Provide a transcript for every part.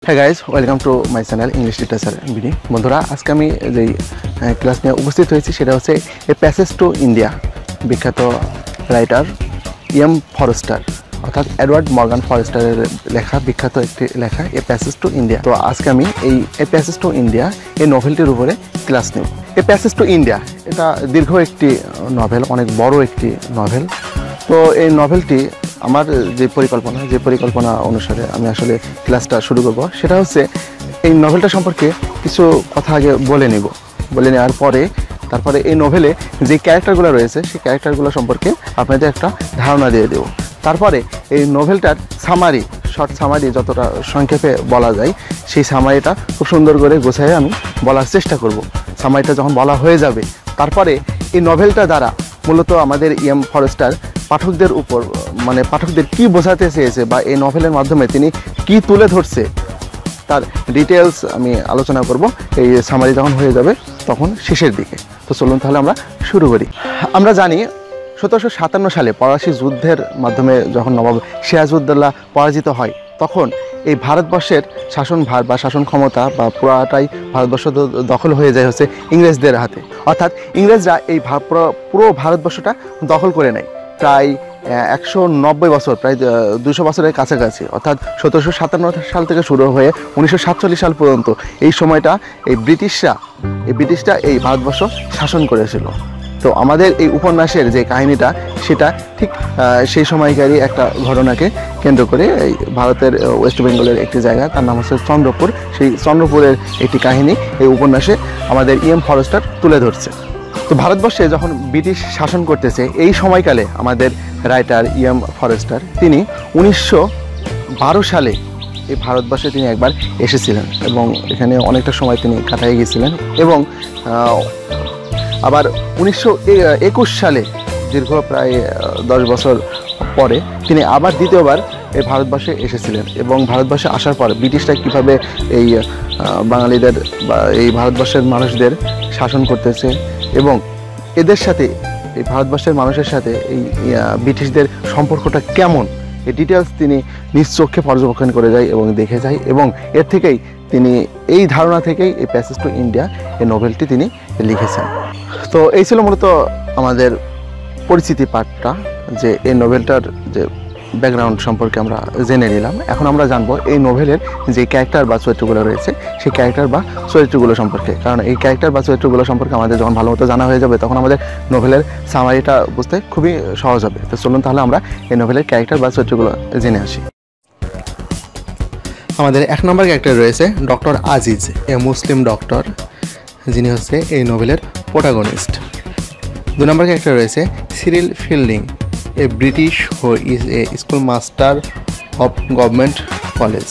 হ্যাঁ guys, welcome to my channel English literature BD. বন্ধুরা, আজকে আমি যেই ক্লাস নিয়ে উপস্থিত হয়েছি সেটা হচ্ছে এ প্যাসেজ টু ইন্ডিয়া, বিখ্যাত রাইটার এম ফরেস্টার অর্থাৎ এডওয়ার্ড মর্গান ফরেস্টারের লেখা বিখ্যাত একটি লেখা এ প্যাসেজ টু ইন্ডিয়া। তো আজকে আমি এ প্যাসেজ টু ইন্ডিয়া এই নভেলটির উপরে ক্লাস নেব। এ প্যাসেজ টু ইন্ডিয়া এটা দীর্ঘ একটি নভেল, অনেক বড় একটি নভেল। তো এই নভেলটি আমার যে পরিকল্পনা অনুসারে আমি আসলে ক্লাসটা শুরু করব, সেটা হচ্ছে এই নভেলটা সম্পর্কে কিছু কথা আগে বলে নেওয়ার পরে তারপরে এই নভেলে যে ক্যারেক্টারগুলো রয়েছে সেই ক্যারেক্টারগুলো সম্পর্কে আপনাদের একটা ধারণা দিয়ে দেব। তারপরে এই নভেলটার শর্ট সামারি যতটা সংক্ষেপে বলা যায় সেই সামারিটা খুব সুন্দর করে গোছায় আমি বলার চেষ্টা করব। সামারিটা যখন বলা হয়ে যাবে, তারপরে এই নভেলটা দ্বারা মূলত আমাদের এম ফরেস্টার পাঠকদের উপর পাঠকদের কি বোঝাতে চেয়েছে বা এই নভেলের মাধ্যমে তিনি কি তুলে ধরছে তার ডিটেলস আমি আলোচনা করব এই সামারি যখন হয়ে যাবে তখন শেষের দিকে। তো চলুন তাহলে আমরা শুরু করি। আমরা জানি 1757 সালে পলাশী যুদ্ধের মাধ্যমে যখন নবাব সিরাজউদ্দৌলা পরাজিত হয়, তখন এই ভারতবর্ষের শাসনভার বা শাসন ক্ষমতা বা পুরাটাই ভারতবর্ষ দখল হয়ে যায় হচ্ছে ইংরেজদের হাতে। অর্থাৎ ইংরেজরা এই পুরো ভারতবর্ষটা দখল করে নেয় প্রায় 190 বছর, প্রায় 200 বছরের কাছাকাছি। অর্থাৎ 1757 সাল থেকে শুরু হয়ে 1947 সাল পর্যন্ত এই সময়টা এই ব্রিটিশরা এই ভারতবর্ষ শাসন করেছিল। তো আমাদের এই উপন্যাসের যে কাহিনীটা সেটা ঠিক সেই সময়কারই একটা ঘটনাকে কেন্দ্র করে এই ভারতের ওয়েস্ট বেঙ্গলের একটি জায়গা, তার নাম হচ্ছে চন্দ্রপুর। সেই চন্দ্রপুরের একটি কাহিনী এই উপন্যাসে আমাদের এম ফরেস্টার তুলে ধরছে। তো ভারতবর্ষে যখন ব্রিটিশ শাসন করতেছে এই সময়কালে আমাদের রাইটার এম ফরেস্টার তিনি 1912 সালে এই ভারতবর্ষে তিনি একবার এসেছিলেন এবং এখানে অনেকটা সময় তিনি কাটাই গিয়েছিলেন এবং আবার 1921 সালে দীর্ঘ প্রায় 10 বছর পরে তিনি আবার দ্বিতীয়বার এই ভারতবর্ষে এসেছিলেন এবং ভারতবর্ষে আসার পর ব্রিটিশরা কীভাবে এই বাঙালিদের বা এই ভারতবর্ষের মানুষদের শাসন করতেছে এবং এদের সাথে এই ভারতবর্ষের মানুষের সাথে এই ব্রিটিশদের সম্পর্কটা কেমন, এই ডিটেলস তিনি নিজ চোখে পর্যবেক্ষণ করে যায় এবং দেখে যায় এবং এর থেকেই তিনি এই ধারণা থেকেই এই প্যাসেজ টু ইন্ডিয়া এই নোভেলটি তিনি লিখেছেন। তো এই ছিল মূলত আমাদের পরিচিতি পাঠটা, যে এই নোভেলটার যে ব্যাকগ্রাউন্ড সম্পর্কে আমরা জেনে নিলাম। এখন আমরা জানবো এই নোভেলের যে ক্যারেক্টার বা চরিত্রগুলো রয়েছে সেই ক্যারেক্টার বা চরিত্রগুলো সম্পর্কে। কারণ এই ক্যারেক্টার বা চরিত্রগুলো সম্পর্কে আমাদের যখন ভালো মতো জানা হয়ে যাবে তখন আমাদের নোভেলের সামারিটা বুঝতে খুবই সহজ হবে। তো চলুন তাহলে আমরা এই নোভেলের ক্যারেক্টার বা চরিত্রগুলো জেনে আসি। আমাদের 1 নম্বর ক্যারেক্টার রয়েছে ডক্টর আজিজ, এ মুসলিম ডক্টর, যিনি হচ্ছে এই নোভেলের প্রোটাগনিস্ট। 2 নম্বর ক্যারেক্টার রয়েছে Cyril fielding, A British who is A school master of government college,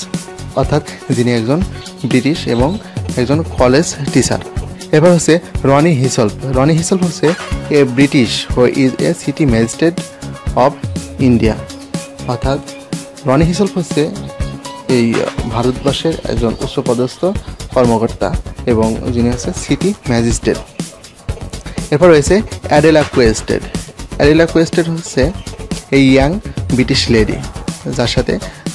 অর্থাৎ যিনি একজন ব্রিটিশ এবং একজন কলেজ টিচার। এবার হচ্ছে রনি হিসলফ হচ্ছে a British who is a city magistrate of India, অর্থাৎ রনি হিসলফ হচ্ছে এই ভারতবর্ষের একজন উচ্চপদস্থ কর্মকর্তা এবং যিনি হচ্ছে সিটি ম্যাজিস্ট্রেট। এরপর রয়েছে অ্যাডেলা কোয়েস্টেড হচ্ছে এই ইয়াং ব্রিটিশ লেডি, যার সাথে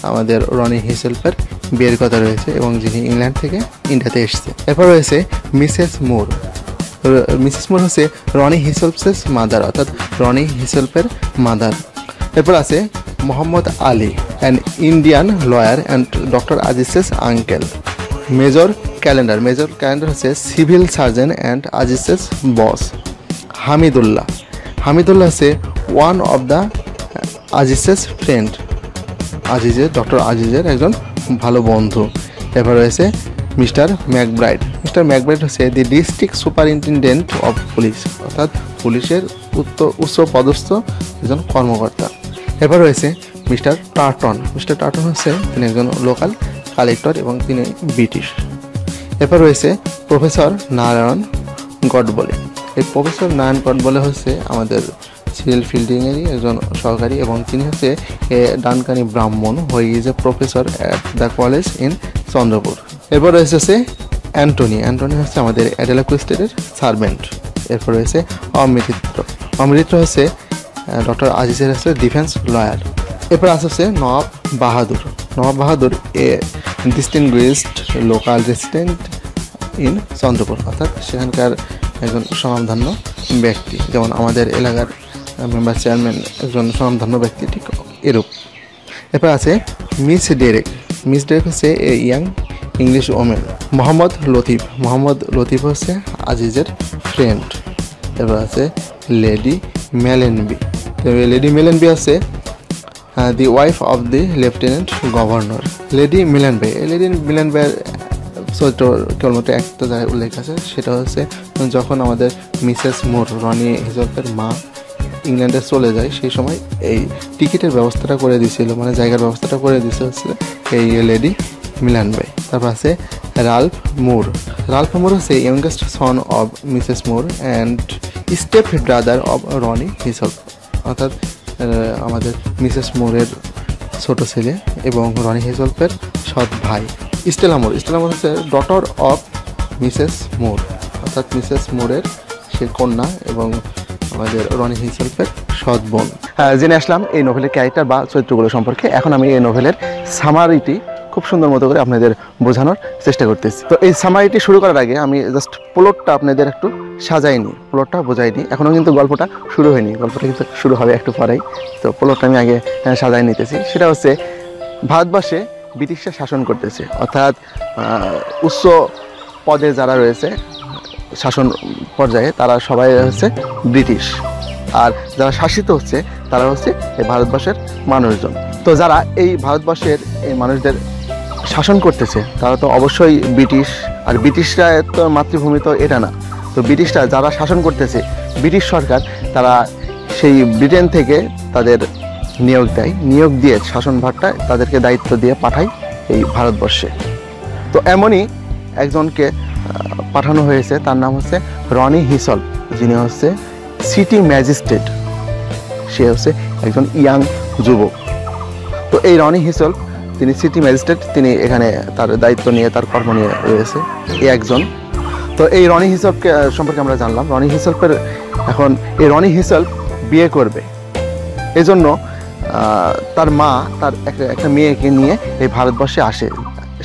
আমাদের রনি হিসেলফের বিয়ের কথা রয়েছে এবং যিনি ইংল্যান্ড থেকে ইন্ডিয়াতে এসেছে। এরপর রয়েছে মিসেস মুর হচ্ছে রনি হিসেলফের মাদার, অর্থাৎ রনি হিসেলফের মাদার। এরপর আছে Mohammad Ali, an Indian lawyer and doctor Aziz's uncle. Major Callendar হচ্ছে civil surgeon and Aziz's boss. Hamidullah হচ্ছে one of the Aziz's friend, doctor আজিজের একজন ভালো বন্ধু। এরপর রয়েছে মিস্টার ম্যাকব্রাইড হচ্ছে the district superintendent of police, অর্থাৎ পুলিশের উচ্চ পদস্থ একজন কর্মকর্তা। এরপর রয়েছে মিস্টার টার্টন হচ্ছে তিনি একজন লোকাল কালেক্টর এবং তিনি ব্রিটিশ। এরপর রয়েছে প্রফেসর নারায়ণ গডবলে। এই প্রফেসর নারায়ণ গডবলে হচ্ছে আমাদের সিরিল ফিল্ডিংয়েরই একজন সহকারী এবং তিনি হচ্ছে এ ডানকানি ব্রাহ্মণ, হু is a professor at the college in Chandrapur. এরপর রয়েছে অ্যান্টনি হচ্ছে আমাদের অ্যাডেলা কোয়েস্টেডের সার্ভেন্ট। এরপর রয়েছে অমৃত হচ্ছে ডক্টর আজিজের হচ্ছে ডিফেন্স লয়ার। এরপর আসছে Nawab Nawab Bahadur a distinguished local resident in Chandrapur, অর্থাৎ সেখানকার একজন স্বনামধন্য ব্যক্তি, যেমন আমাদের এলাকার মেম্বার চেয়ারম্যান একজন স্বনামধন্য ব্যক্তি, ঠিক এরূপ। এরপর আছে মিস ডেরেক। মিস ডেরেক হচ্ছে a young English women. Mohammad Latif হচ্ছে আজিজের ফ্রেন্ড। এরপর আছে লেডি মেলেনবি। লেডি মেলেনবি হচ্ছে the wife of the lieutenant governor. Lady মিলেনবের চরিত্র কেবলমাত্র একটা জায়গায় উল্লেখ আছে, সেটা হচ্ছে যখন আমাদের মিসেস মুর রনি হিজলফের মা ইংল্যান্ডে চলে যায়, সেই সময় এই টিকিটের ব্যবস্থাটা করে দিয়েছিল, মানে জায়গার ব্যবস্থাটা করে দিয়েছে হচ্ছে এই লেডি মিলেনবে। তারপর আছে রাল্ফ মুর হচ্ছে youngest son of Mrs Moore and stepbrother of Ronny Heaslop, অর্থাৎ আমাদের মিসেস মুরের ছোট ছেলে এবং রনি হিজলফের সৎ ভাই। স্টেলা মুর হচ্ছে ডটার অফ মিসেস মুর, অর্থাৎ মিসেস মুরের সে কন্যা এবং আমাদের রনি হিজলফের সৎ বোন। জেনে আসলাম এই নোভেলের ক্যারেক্টার বা চরিত্রগুলো সম্পর্কে। এখন আমি এই নোভেলের সামারিটি খুব সুন্দর মতো করে আপনাদের বোঝানোর চেষ্টা করতেছি। তো এই সামারিটি শুরু করার আগে আমি জাস্ট প্লটটা আপনাদের একটু সাজাইনি, প্লটটা বোঝাইনি, এখনও কিন্তু গল্পটা শুরু হয়নি, গল্পটা কিন্তু শুরু হবে একটু পরেই। তো প্লটটা আমি আগে সাজাই নিতেছি। সেটা হচ্ছে ভারতবর্ষে ব্রিটিশরা শাসন করতেছে, অর্থাৎ উচ্চ পদে যারা রয়েছে শাসন পর্যায়ে তারা সবাই হচ্ছে ব্রিটিশ, আর যারা শাসিত হচ্ছে তারা হচ্ছে এই ভারতবর্ষের মানুষজন। তো যারা এই ভারতবর্ষের এই মানুষদের শাসন করতেছে তারা তো অবশ্যই ব্রিটিশ, আর ব্রিটিশরা তো মাতৃভূমি তো এটা না। তো ব্রিটিশরা যারা শাসন করতেছে, ব্রিটিশ সরকার তারা সেই ব্রিটেন থেকে তাদের নিয়োগ দিয়ে শাসনভারটা তাদেরকে দায়িত্ব দিয়ে পাঠায় এই ভারতবর্ষে। তো এমনই একজনকে পাঠানো হয়েছে, তার নাম হচ্ছে রনি হিজলফ, যিনি হচ্ছে সিটি ম্যাজিস্ট্রেট। সে হচ্ছে একজন ইয়াং যুবক। তো এই রনি হিজলফ তিনি সিটি ম্যাজিস্ট্রেট, তিনি এখানে তার দায়িত্ব নিয়ে তার কর্ম নিয়ে রয়েছে এই একজন। তো এই রনি হিজলফকে সম্পর্কে আমরা জানলাম। রনি হিজলফ বিয়ে করবে, এজন্য তার মা তার একটা মেয়েকে নিয়ে এই ভারতবর্ষে আসে।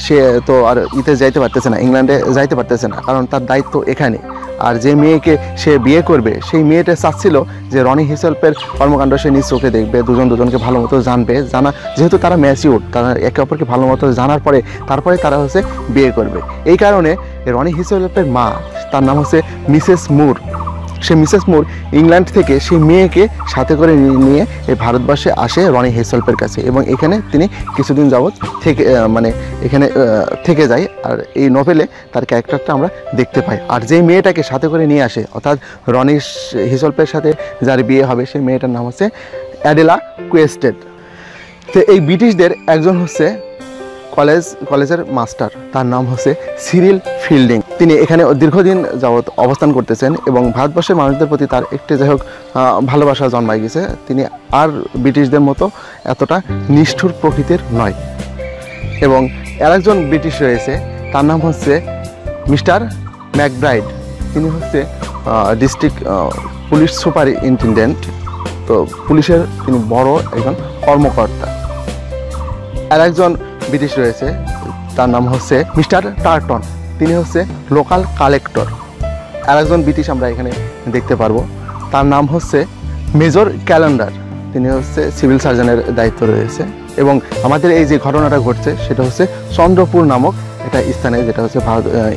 সে তো আর যাইতে পারতেছে না, ইংল্যান্ডে যাইতে পারতেছে না, কারণ তার দায়িত্ব এখানে। আর যে মেয়েকে সে বিয়ে করবে সেই মেয়েটা চাচ্ছিল যে রনি হিজলফের কর্মকাণ্ড সে নিজ চোখে দেখবে, দুজনকে ভালো মতো জানবে, যেহেতু তারা ম্যাচিউর, তারা একে অপরকে ভালো মতো জানার পরে তারপরে তারা হচ্ছে বিয়ে করবে। এই কারণে রনি হিজলফের মা, তার নাম হচ্ছে মিসেস মুর, সে মিসেস মুর ইংল্যান্ড থেকে সেই মেয়েকে সাথে করে নিয়ে এই ভারতবর্ষে আসে রনি হিজলফের কাছে, এবং এখানে তিনি কিছুদিন যাবৎ থেকে যায়। আর এই নোভেলে তার ক্যারেক্টারটা আমরা দেখতে পাই। আর যেই মেয়েটাকে সাথে করে নিয়ে আসে, অর্থাৎ রনি হিজলফের সাথে যার বিয়ে হবে, সেই মেয়েটার নাম হচ্ছে অ্যাডেলা কুয়েস্টেড। তো এই ব্রিটিশদের একজন হচ্ছে কলেজের মাস্টার, তার নাম হচ্ছে সিরিল ফিল্ডিং। তিনি এখানে দীর্ঘদিন যাবৎ অবস্থান করতেছেন এবং ভারতবর্ষের মানুষদের প্রতি তার একটি যাই হোক ভালোবাসা জন্মায় গেছে। তিনি আর ব্রিটিশদের মতো এতটা নিষ্ঠুর প্রকৃতির নয়। এবং আরেকজন ব্রিটিশ রয়েছে, তার নাম হচ্ছে মিস্টার ম্যাকব্রাইড। তিনি হচ্ছে ডিস্ট্রিক্ট পুলিশ সুপারিনটেন্ডেন্ট। তো পুলিশের তিনি বড় একজন কর্মকর্তা। আর একজন ব্রিটিশ রয়েছে, তার নাম হচ্ছে মিস্টার টার্টন। তিনি হচ্ছে লোকাল কালেক্টর। আর একজন ব্রিটিশ আমরা এখানে দেখতে পারবো, তার নাম হচ্ছে মেজর ক্যালেন্ডার। তিনি হচ্ছে সিভিল সার্জনের দায়িত্ব রয়েছে। এবং আমাদের এই যে ঘটনাটা ঘটছে সেটা হচ্ছে চন্দ্রপুর নামক একটা স্থানে, যেটা হচ্ছে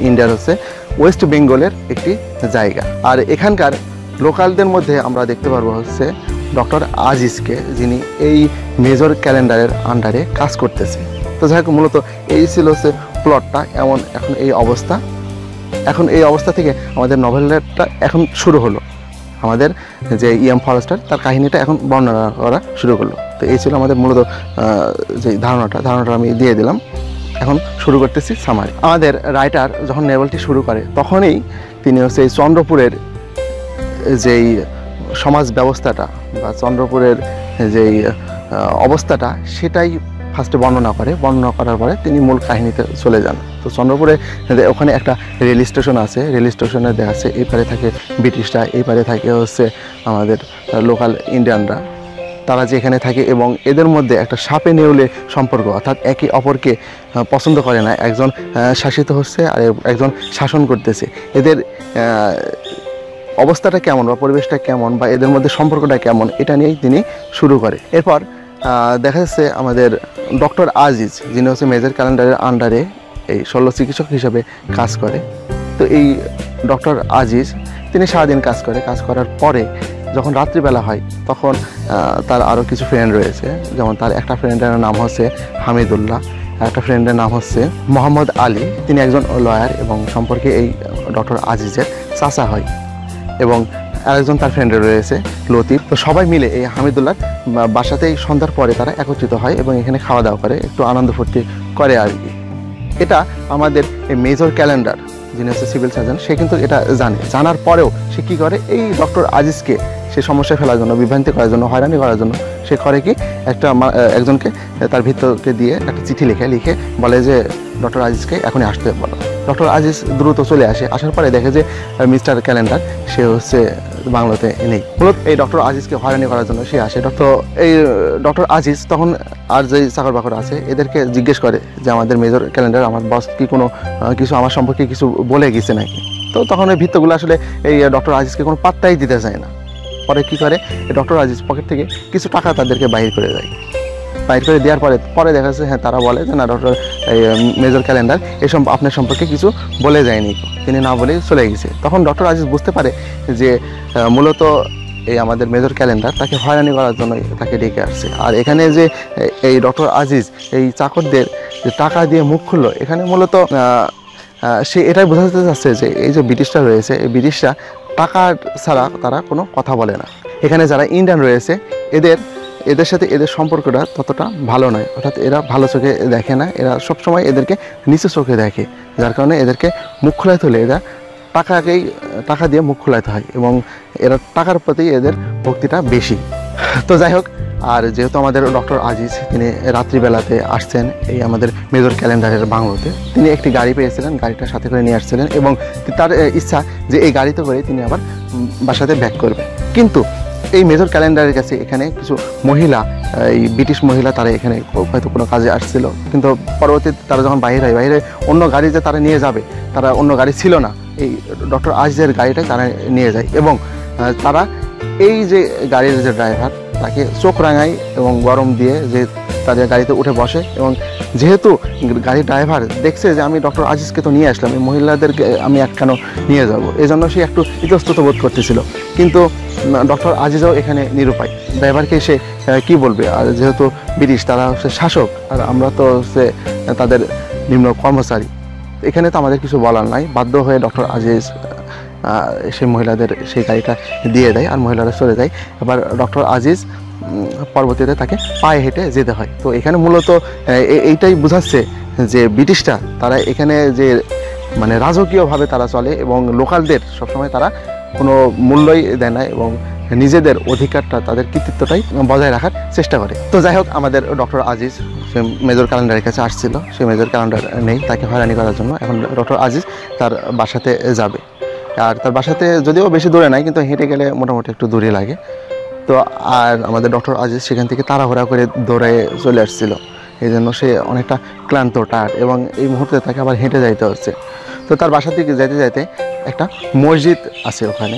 ইন্ডিয়ার হচ্ছে ওয়েস্ট বেঙ্গলের একটি জায়গা। আর এখানকার লোকালদের মধ্যে আমরা দেখতে পারবো হচ্ছে ডক্টর আজিজকে, যিনি এই মেজর ক্যালেন্ডারের আন্ডারে কাজ করতেছে। তো যাই হোক, মূলত এই ছিল হচ্ছে প্লটটা। এখন এই অবস্থা থেকে আমাদের নভেলটা এখন শুরু হলো। আমাদের যে ইএম ফরেস্টার তার কাহিনীটা এখন বর্ণনা করা শুরু করলো। তো এই ছিল আমাদের মূলত যে ধারণাটা আমি দিয়ে দিলাম। এখন শুরু করতেছি সামারি। আমাদের রাইটার যখন নভেলটি শুরু করে তখনই তিনি হচ্ছে এই চন্দ্রপুরের যেই সমাজ ব্যবস্থাটা বা চন্দ্রপুরের যেই অবস্থাটা সেটাই ফার্স্টে বর্ণনা করার পরে তিনি মূল কাহিনীতে চলে যান। তো চন্দ্রপুরে ওখানে একটা রেল স্টেশন আছে, রেল স্টেশনে দেখা যাচ্ছে এই পারে থাকে ব্রিটিশরা, এই পারে থাকে হচ্ছে আমাদের লোকাল ইন্ডিয়ানরা। তারা যে এখানে থাকে এবং এদের মধ্যে একটা সাপে নেউলে সম্পর্ক, অর্থাৎ একে অপরকে পছন্দ করে না। একজন শাসিত হচ্ছে আর একজন শাসন করতেছে। এদের অবস্থাটা কেমন বা পরিবেশটা কেমন বা এদের মধ্যে সম্পর্কটা কেমন, এটা নিয়েই তিনি শুরু করে। এরপর দেখা যাচ্ছে আমাদের ডক্টর আজিজ, যিনি হচ্ছে মেজর ক্যালেন্ডারের আন্ডারে এই শল্য চিকিৎসক হিসেবে কাজ করে। তো এই ডক্টর আজিজ তিনি সারাদিন কাজ করার পরে যখন রাত্রিবেলা হয় তখন তার আরও কিছু ফ্রেন্ড রয়েছে। যেমন তার একটা ফ্রেন্ডের নাম হচ্ছে হামিদুল্লাহ, একটা ফ্রেন্ডের নাম হচ্ছে মোহাম্মদ আলী, তিনি একজন লয়ার এবং সম্পর্কে এই ডক্টর আজিজের চাচা হয়। এবং আরেকজন তার ফ্রেন্ডের রয়েছে লতিফ। তো সবাই মিলে এই হামিদুল্লাহর বাসাতেই সন্ধ্যার পরে তারা একত্রিত হয় এবং এখানে খাওয়া দাওয়া করে, একটু আনন্দ ফুর্তি করে আর কি। এটা আমাদের এই মেজর ক্যালেন্ডার, যিনি হচ্ছে সিভিল সার্জন, সে কিন্তু এটা জানার পরেও সে কী করে, এই ডক্টর আজিজকে সে সমস্যায় ফেলার জন্য, বিভ্রান্তি করার জন্য, হয়রানি করার জন্য সে করে কি, একজনকে তার ভিতরকে দিয়ে একটা চিঠি লিখে বলে যে ডক্টর আজিজকে এখনই আসতে বলো। ডক্টর আজিজ দ্রুত চলে আসে। আসার পরে দেখে যে মিস্টার ক্যালেন্ডার সে হচ্ছে বাংলাতে নেই। মূলত এই ডক্টর আজিজকে হয়রানি করার জন্য সে আসে। এই ডক্টর আজিজ তখন আর যেই চাকর বাকর আছে এদেরকে জিজ্ঞেস করে যে আমাদের মেজর ক্যালেন্ডার, আমার বস কি কোনো কিছু আমার সম্পর্কে কিছু বলে গেছে নাকি। তো তখন ওই ভিত্তগুলো আসলে এই ডক্টর আজিজকে কোনো পাত্তাই দিতে চায় না। পরে কী করে, ডক্টর আজিজ পকেট থেকে কিছু টাকা তাদেরকে বাহির করে দেয়। বাহির করে দেওয়ার পরে দেখা যাচ্ছে হ্যাঁ, তারা বলে যে না, ডক্টর মেজর ক্যালেন্ডার এসব আপনার সম্পর্কে কিছু বলে যায়নি, তিনি না বলেই চলে গেছে। তখন ডক্টর আজিজ বুঝতে পারে যে মূলত এই আমাদের মেজর ক্যালেন্ডার তাকে হয়রানি করার জন্য তাকে ডেকে আসছে। আর এখানে যে এই ডক্টর আজিজ এই চাকরদের যে টাকা দিয়ে মুখ খুললো, এখানে মূলত সে এটাই বোঝাতে চাচ্ছে যে এই যে ব্রিটিশরা রয়েছে, এই ব্রিটিশরা টাকা ছাড়া তারা কোনো কথা বলে না। এখানে যারা ইন্ডিয়ান রয়েছে এদের সাথে এদের সম্পর্কটা ততটা ভালো নয়, অর্থাৎ এরা ভালো চোখে দেখে না, এরা সবসময় এদেরকে নিচু চোখে দেখে। যার কারণে এদেরকে মুখ খোলাইতে হলে এরা টাকা দিয়ে মুখ খোলাইতে হয় এবং এরা টাকার প্রতি এদের ভক্তিটা বেশি। তো যাই হোক, আর যেহেতু আমাদের ডক্টর আজিজ তিনি রাত্রিবেলাতে আসছেন এই আমাদের মেজর ক্যালেন্ডারের বাংলোতে, তিনি একটি গাড়ি পেয়েছিলেন, গাড়িটা সাথে করে নিয়ে আসছিলেন এবং তার ইচ্ছা যে এই গাড়িতে করে তিনি আবার বাসাতে ব্যাক করবে। কিন্তু এই মেজর ক্যালেন্ডারের কাছে এখানে কিছু মহিলা, এই ব্রিটিশ মহিলা, তারা এখানে হয়তো কোনো কাজে আসছিল, কিন্তু পরবর্তীতে তারা যখন বাইরে অন্য গাড়ি যে তারা নিয়ে যাবে, তারা অন্য গাড়ি ছিল না, এই ডক্টর আজিজের গাড়িটাই তারা নিয়ে যায় এবং তারা এই যে গাড়ির যে ড্রাইভার তাকে চোখ রাঙায় এবং গরম দিয়ে যে তাদের গাড়িতে উঠে বসে। এবং যেহেতু গাড়ির ড্রাইভার দেখছে যে আমি ডক্টর আজিজকে তো নিয়ে আসলাম, এই মহিলাদেরকে আমি কেন নিয়ে যাব, এই জন্য সে একটু ইতস্তত বোধ করতেছিল। কিন্তু ডক্টর আজিজও এখানে নিরুপায়, ড্রাইভারকে সে কি বলবে। আর যেহেতু ব্রিটিশ তারা হচ্ছে শাসক আর আমরা তো হচ্ছে তাদের নিম্ন কর্মচারী, এখানে তো আমাদের কিছু বলার নাই। বাধ্য হয়ে ডক্টর আজিজ সেই মহিলাদের সেই গাড়িটা দিয়ে দেয় আর মহিলারা চলে যায়। এবার ডক্টর আজিজ পরবর্তীতে তাকে পায়ে হেঁটে যেতে হয়। তো এখানে মূলত এইটাই বোঝাচ্ছে যে ব্রিটিশরা তারা এখানে যে মানে রাজকীয়ভাবে তারা চলে এবং লোকালদের সবসময় তারা কোনো মূল্যই দেয় না এবং নিজেদের অধিকারটা, তাদের কৃতিত্বটাই বজায় রাখার চেষ্টা করে। তো যাই হোক, আমাদের ডক্টর আজিজ সে মেজর ক্যালেন্ডারের কাছে আসছিল, সে মেজর ক্যালেন্ডার নেই, তাকে হয়রানি করার জন্য এখন ডক্টর আজিজ তার বাসাতে যাবে। আর তার বাসাতে যদিও বেশি দূরে নাই, কিন্তু হেঁটে গেলে মোটামুটি একটু দূরে লাগে। তো আর আমাদের ডক্টর আজিজ সেখান থেকে তাড়াহুড়া করে দৌড়ে চলে আসছিল, এই জন্য সে অনেকটা ক্লান্ত, টায়ার্ড এবং এই মুহূর্তে তাকে আবার হেঁটে যাইতে হচ্ছে। তো তার বাসা থেকে যাইতে একটা মসজিদ আছে ওখানে,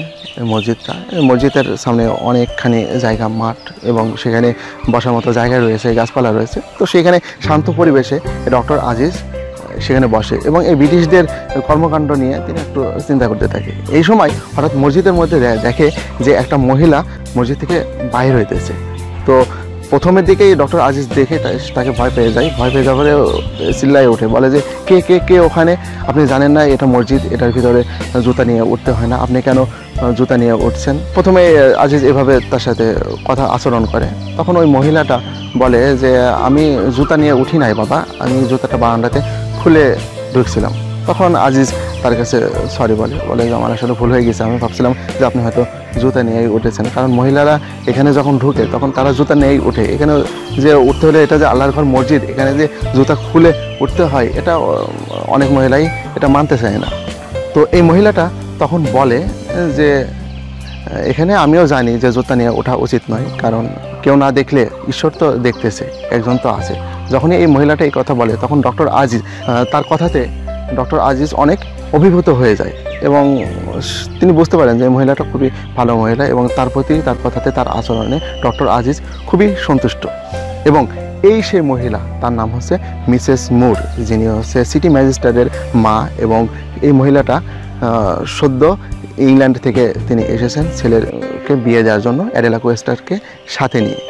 মসজিদের সামনে অনেকখানি জায়গা, মাঠ এবং সেখানে বসার মতো জায়গা রয়েছে, গাছপালা রয়েছে। তো সেখানে শান্ত পরিবেশে ডক্টর আজিজ সেখানে বসে এবং এই ব্রিটিশদের কর্মকাণ্ড নিয়ে তিনি একটু চিন্তা করতে থাকে। এই সময় হঠাৎ মসজিদের মধ্যে দেখে যে একটা মহিলা মসজিদ থেকে বাইর হইতেছে। তো প্রথমের দিকেই ডক্টর আজিজ দেখে তাকে ভয় পেয়ে যায়, ভয় পেয়ে যাওয়ার পরে চিল্লায় ওঠে, বলে যে কে ওখানে, আপনি জানেন না এটা মসজিদ, এটার ভিতরে জুতা নিয়ে উঠতে হয় না, আপনি কেন জুতা নিয়ে উঠছেন। প্রথমে আজিজ এভাবে তার সাথে কথা আচরণ করে। তখন ওই মহিলাটা বলে যে আমি জুতা নিয়ে উঠি নাই বাবা, আমি জুতাটা বারান্দাতে খুলে ঢুকছিলাম। তখন আজিজ তার কাছে সরি বলে আমার আসলে ভুল হয়ে গেছে, আমি ভাবছিলাম যে আপনি হয়তো জুতা নিয়েই উঠেছেন। কারণ মহিলারা এখানে যখন ঢুকে তখন তারা জুতা নিয়েই উঠে, এখানে যে উঠতে হলে এটা যে আল্লাহর ঘর মসজিদ, এখানে যে জুতা খুলে উঠতে হয় এটা অনেক মহিলাই এটা মানতে চায় না। তো এই মহিলাটা তখন বলে যে এখানে আমিও জানি যে জুতা নিয়ে ওঠা উচিত নয়, কারণ কেউ না দেখলে ঈশ্বর তো দেখতেছে, একজন তো আছে। যখনই এই মহিলাটা এই কথা বলে তখন ডক্টর আজিজ তার কথাতে ডক্টর আজিজ অনেক অভিভূত হয়ে যায় এবং তিনি বুঝতে পারেন যে মহিলাটা খুবই ভালো মহিলা এবং তার প্রতি, তার কথাতে, তার আচরণে ডক্টর আজিজ খুবই সন্তুষ্ট। এবং এই সেই মহিলা, তার নাম হচ্ছে মিসেস মুর, যিনি হচ্ছে সিটি ম্যাজিস্ট্রেটের মা। এবং এই মহিলাটা সদ্য ইংল্যান্ড থেকে তিনি এসেছেন ছেলেকে বিয়ে দেওয়ার জন্য অ্যাডেলা কোয়েস্টারকে সাথে নিয়ে।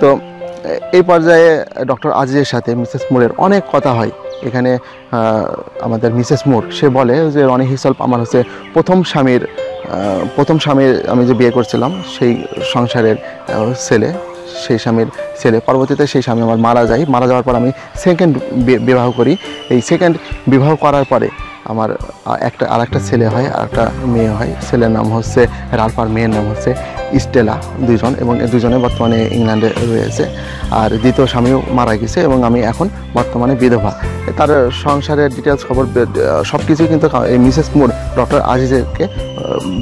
তো এই পর্যায়ে ডক্টর আজিজের সাথে মিসেস মুরের অনেক কথা হয়। এখানে আমাদের মিসেস মুর সে বলে যে রনি হিসলপ আমার হচ্ছে প্রথম স্বামীর আমি যে বিয়ে করছিলাম সেই সংসারের ছেলে, সেই স্বামীর ছেলে। পরবর্তীতে সেই স্বামী আমার মারা যাওয়ার পর আমি সেকেন্ড বিবাহ করি। এই সেকেন্ড বিবাহ করার পরে আমার আরেকটা ছেলে হয়, আরেকটা মেয়ে হয়। ছেলের নাম হচ্ছে রাল্ফ আর মেয়ের নাম হচ্ছে স্টেলা, দুইজন। এবং দুজনে বর্তমানে ইংল্যান্ডে রয়েছে। আর দ্বিতীয় স্বামীও মারা গেছে এবং আমি এখন বর্তমানে বিধবা। তার সংসারের ডিটেলস খবর সব কিছুই কিন্তু এই মিসেস মুর ডক্টর আজিজকে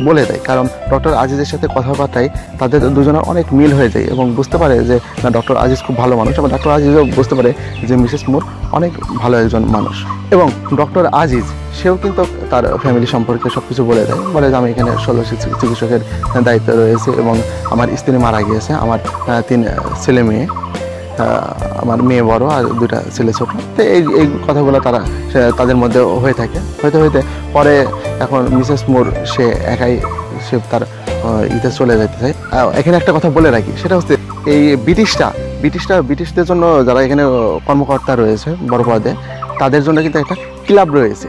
বলে দেয়, কারণ ডক্টর আজিজের সাথে কথাবার্তায় তাদের দুজনের অনেক মিল হয়ে যায় এবং বুঝতে পারে যে না, ডক্টর আজিজ খুব ভালো মানুষ। এবং ডক্টর আজিজও বুঝতে পারে যে মিসেস মুর অনেক ভালো একজন মানুষ। এবং ডক্টর আজিজ সেও কিন্তু তার ফ্যামিলি সম্পর্কে সব কিছু বলে যে আমি এখানে 16 চিকিৎসকের দায়িত্ব রয়েছে এবং আমার স্ত্রী মারা গিয়েছে, আমার 3 ছেলে মেয়ে, আমার মেয়ে বড় আর 2টা ছেলে ছোট। তো এই কথাগুলো তাদের মধ্যে হয়ে থাকে। হইতে পরে এখন মিসেস মুর সে একাই তার ইতে চলে যেতে চায়। এখানে একটা কথা বলে রাখি, সেটা হচ্ছে এই ব্রিটিশদের জন্য যারা এখানে কর্মকর্তা রয়েছে বড় পদে, তাদের জন্য কিন্তু একটা ক্লাব রয়েছে।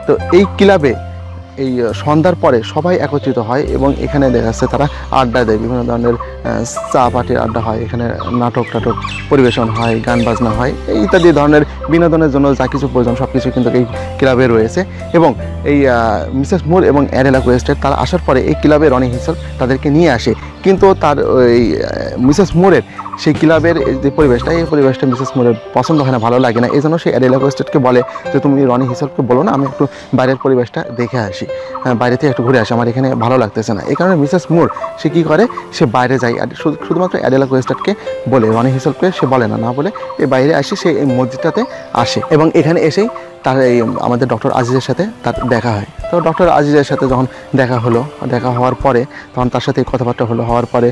তো এই ক্লাবে এই সন্ধ্যার পরে সবাই একত্রিত হয় এবং এখানে দেখা যাচ্ছে তারা আড্ডা দেয়, বিভিন্ন ধরনের চা পার্টির আড্ডা হয়, এখানে নাটক পরিবেশন হয়, গান বাজনা হয়, ইত্যাদি ধরনের বিনোদনের জন্য যা কিছু প্রয়োজন সব কিছু কিন্তু এই ক্লাবে রয়েছে। এবং এই মিসেস মুর এবং অ্যাডেলা কোয়েস্টার তারা আসার পরে এই ক্লাবে রনি হিসলপ তাদেরকে নিয়ে আসে, কিন্তু তার ওই মিসেস মুরের সেই ক্লাবের যে পরিবেশটা, এই পরিবেশটা মিসেস মুরের পছন্দ হয় না, ভালো লাগে না। এই জন্য সে অ্যাডেলা কোয়েস্টারকে বলে যে তুমি রনি হিসলপকে বলো না আমি একটু বাইরের পরিবেশটা দেখে আসি, বাইরে থেকে একটু ঘুরে আসি, আমার এখানে ভালো লাগতেছে না। এই কারণে মিসেস মুর সে কী করে, সে বাইরে যায়। শুধুমাত্র অ্যাডেলা কোয়েস্টারকে বলে, রনি হিসলপকে সে বলে না বলে এই বাইরে আসে, সে এই মসজিদটাতে আসে এবং এখানে এসেই তার এই আমাদের ডক্টর আজিজের সাথে তার দেখা হয়। তো ডক্টর আজিজের সাথে যখন দেখা হওয়ার পরে তখন তার সাথে কথাবার্তা হওয়ার পরে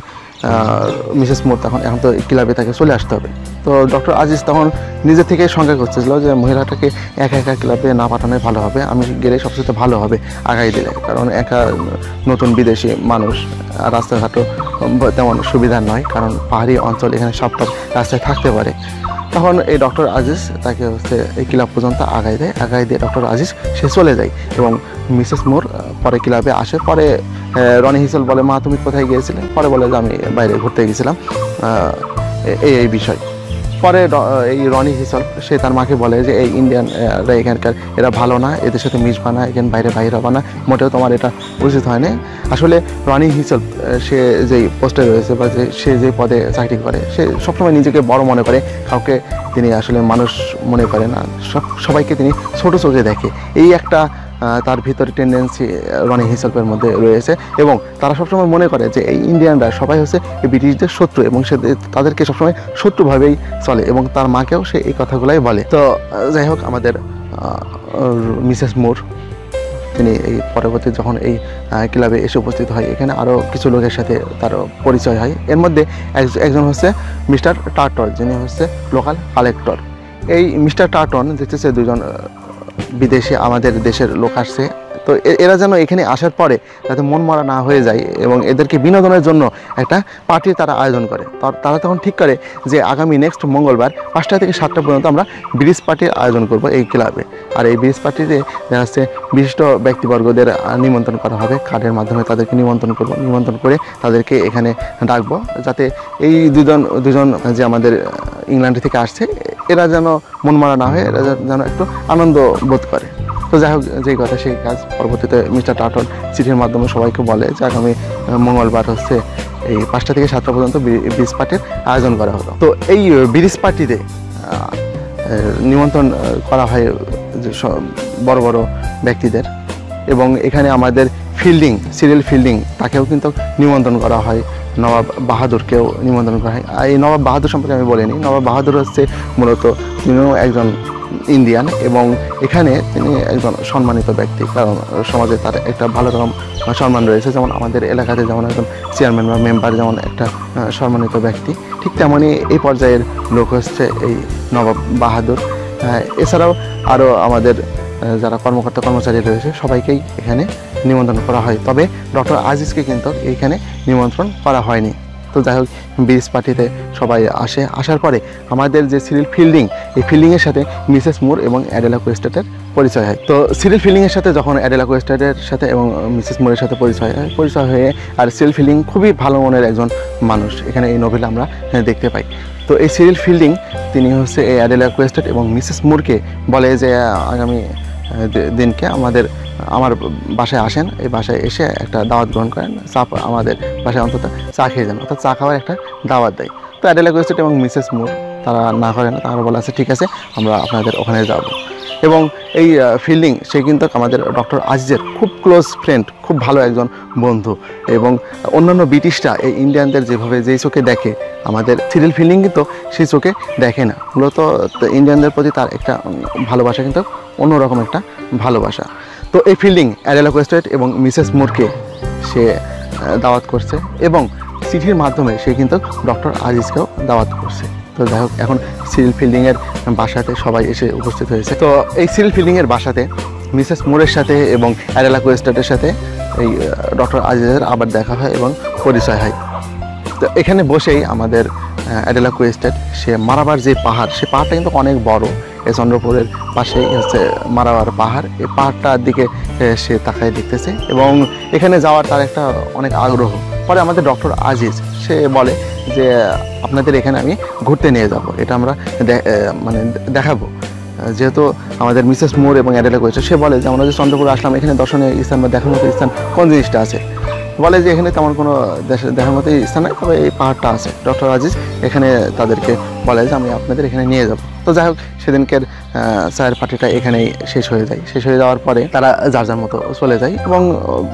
মিসেস মুর এখন তো ক্লাবে তাকে চলে আসতে হবে। তো ডক্টর আজিজ তখন নিজে থেকে শঙ্কা করতেছিল যে মহিলাটাকে একা ক্লাবে না পাঠানোই ভালো হবে, আমি গেলে সবচেয়ে ভালো হবে আগাই দিলে, কারণ একা নতুন বিদেশি মানুষ, রাস্তাঘাটও তেমন সুবিধা নয়, কারণ পাহাড়ি অঞ্চল, এখানে সব রাস্তায় থাকতে পারে। তখন এই ডক্টর আজিজ তাকে এই ক্লাব পর্যন্ত আগাই দিয়ে ডক্টর আজিজ সে চলে যায় এবং মিসেস মুর পরে ক্লাবে আসে। পরে রনি হিসল বলে, মা তুমি কোথায় গিয়েছিলে? পরে বলে যে আমি বাইরে ঘুরতে গেছিলাম, এই বিষয়। পরে এই রনি হিসল সে তার মাকে বলে যে এই ইন্ডিয়ানরা এখানকার এরা ভালো না, এদের সাথে মিশবা না, এখানে বাইরে হবা না, মোটেও তোমার এটা উচিত হয় না। আসলে রনি হিসল সে যেই পোস্টে রয়েছে বা সে যে পদে চাকরি করে, সে সবসময় নিজেকে বড় মনে করে, কাউকে তিনি আসলে মানুষ মনে করে না, সবাইকে তিনি ছোট চোখে দেখে। এই একটা তার ভিতরে টেন্ডেন্সি রনি হিসলপের মধ্যে রয়েছে এবং তারা সবসময় মনে করে যে এই ইন্ডিয়ানরা সবাই হচ্ছে এই ব্রিটিশদের শত্রু এবং সে তাদেরকে সবসময় শত্রুভাবেই চলে এবং তার মাকেও সে এই কথাগুলাই বলে। তো যাই হোক, আমাদের মিসেস মুর তিনি এই পরবর্তী যখন এই ক্লাবে এসে উপস্থিত হয়, এখানে আরও কিছু লোকের সাথে তার পরিচয় হয়। এর মধ্যে একজন হচ্ছে মিস্টার টার্টন, যিনি হচ্ছে লোকাল কালেক্টর। এই মিস্টার টার্টন দেখতেছে দুজন বিদেশে আমাদের দেশের লোক আসছে, তো এরা যেন এখানে আসার পরে যাতে মন মরা না হয়ে যায় এবং এদেরকে বিনোদনের জন্য একটা পার্টির তারা আয়োজন করে। তারা তখন ঠিক করে যে আগামী নেক্সট মঙ্গলবার 5টা থেকে 7টা পর্যন্ত আমরা ব্রিজ পার্টির আয়োজন করব এই ক্লাবে। আর এই ব্রিজ পার্টিতে দেখা যাচ্ছে বিশিষ্ট ব্যক্তিবর্গদের নিমন্ত্রণ করা হবে, কার্ডের মাধ্যমে তাদেরকে নিমন্ত্রণ করে তাদেরকে এখানে ডাকবো, যাতে এই দুজন যে আমাদের ইংল্যান্ড থেকে আসছে এরা যেন মন মারা না হয়ে এরা যেন একটু আনন্দ বোধ করে। তো যাই হোক, যেই কথা সেই কাজ। পরবর্তীতে মিস্টার টার্টন চিঠির মাধ্যমে সবাইকে বলে যে আগামী মঙ্গলবার হচ্ছে এই 5টা থেকে 7টা পর্যন্ত ব্রিজ পার্টির আয়োজন করা হলো। তো এই ব্রিজ পার্টিতে নিমন্ত্রণ করা হয় বড় বড় ব্যক্তিদের এবং এখানে আমাদের সিরিয়াল ফিল্ডিং তাকেও কিন্তু নিমন্ত্রণ করা হয়, নবাব বাহাদুরকেও নিমন্ত্রণ করা হয়। আর এই নবাব বাহাদুর সম্পর্কে আমি বলিনি। নবাব বাহাদুর হচ্ছে মূলত তিনিও একজন ইন্ডিয়ান এবং এখানে তিনি একজন সম্মানিত ব্যক্তি, কারণ সমাজে তার একটা ভালো রকম সম্মান রয়েছে। যেমন আমাদের এলাকাতে যেমন একজন চেয়ারম্যান বা মেম্বার যেমন একটা সম্মানিত ব্যক্তি, ঠিক তেমনই এই পর্যায়ের লোক হচ্ছে এই নবাব বাহাদুর। এছাড়াও আরও আমাদের যারা কর্মকর্তা কর্মচারী রয়েছে সবাইকেই এখানে নিমন্ত্রণ করা হয়, তবে ডক্টর আজিজকে কিন্তু এইখানে নিমন্ত্রণ করা হয়নি। তো যাই হোক, ব্রিজ পার্টিতে সবাই আসার পরে আমাদের যে সিরিল ফিল্ডিং, এই ফিল্ডিংয়ের সাথে মিসেস মুর এবং অ্যাডেলা কোয়েস্টেটের পরিচয় হয়। তো সিরিল ফিল্ডিংয়ের সাথে যখন অ্যাডেলা কোয়েস্টেটের সাথে এবং মিসেস মুরের সাথে পরিচয় হয়ে, আর সিরিল ফিল্ডিং খুবই ভালো মনের একজন মানুষ এখানে এই নোভেলে আমরা দেখতে পাই। তো এই সিরিল ফিল্ডিং তিনি হচ্ছে এই অ্যাডেলা কোয়েস্টেট এবং মিসেস মুরকে বলে যে আগামী দিনকে আমার বাসায় আসেন, এই বাসায় এসে একটা দাওয়াত গ্রহণ করেন, আমাদের বাসায় অন্তত চা খেয়ে যান, অর্থাৎ চা খাওয়ার একটা দাওয়াত দেয়। তো অ্যাডেলা কোয়েস্টেট এবং মিসেস মুর তারা না করে না, তারা বলে আছে ঠিক আছে আমরা আপনাদের ওখানে যাব। এবং এই ফিল্ডিং সে কিন্তু আমাদের ডক্টর আজিজের খুব ক্লোজ ফ্রেন্ড, খুব ভালো একজন বন্ধু। এবং অন্যান্য ব্রিটিশরা এই ইন্ডিয়ানদের যেই চোখে দেখে, আমাদের সিরিল ফিল্ডিং কিন্তু সেই চোখে দেখে না। মূলত ইন্ডিয়ানদের প্রতি তার একটা ভালোবাসা কিন্তু অন্যরকম একটা ভালোবাসা। তো এই ফিল্ডিং অ্যাডেলা কোয়েস্টেট এবং মিসেস মুরকে সে দাওয়াত করছে এবং চিঠির মাধ্যমে সে কিন্তু ডক্টর আজিজকেও দাওয়াত করছে। তো যাই হোক, এখন সিরিল ফিল্ডিংয়ের বাসাতে সবাই এসে উপস্থিত হয়েছে। তো এই সিরিল ফিল্ডিংয়ের বাসাতে মিসেস মুরের সাথে এবং অ্যাডেলা কোয়েস্টেটের সাথে এই ডক্টর আজিজের আবার দেখা হয় এবং পরিচয় হয়। তো এখানে বসেই আমাদের অ্যাডেলা কোয়েস্টেট সে মারাবার যে পাহাড়, সে পাহাড়টা কিন্তু অনেক বড়, এই চন্দ্রপুরের পাশেই হচ্ছে মারাবার পাহাড়। এই পাহাড়টার দিকে সে তাকায় দেখতেছে এবং এখানে যাওয়ার তার একটা অনেক আগ্রহ। পরে আমাদের ডক্টর আজিজ সে বলে যে আপনাদের এখানে আমি ঘুরতে নিয়ে যাব, এটা আমরা দেখাবো। যেহেতু আমাদের মিসেস মুর এবং অ্যাডেলা কোয়েস্টেট সে বলে যে আমরা যে চন্দ্রপুরে আসলাম, এখানে দর্শনীয় স্থান বা দেখার মতো স্থান কোন জিনিসটা আছে? বলে যে এখানে তেমন কোনো দেখার মতো স্থান নেই, তবে এই পাহাড়টা আছে। ডক্টর আজিজ এখানে তাদেরকে বলে যে আমি আপনাদের এখানে নিয়ে যাব। তো যাই হোক, সেদিনকের চায়ের পার্টিটা এখানেই শেষ হয়ে যায়। শেষ হয়ে যাওয়ার পরে তারা যার মতো চলে যায় এবং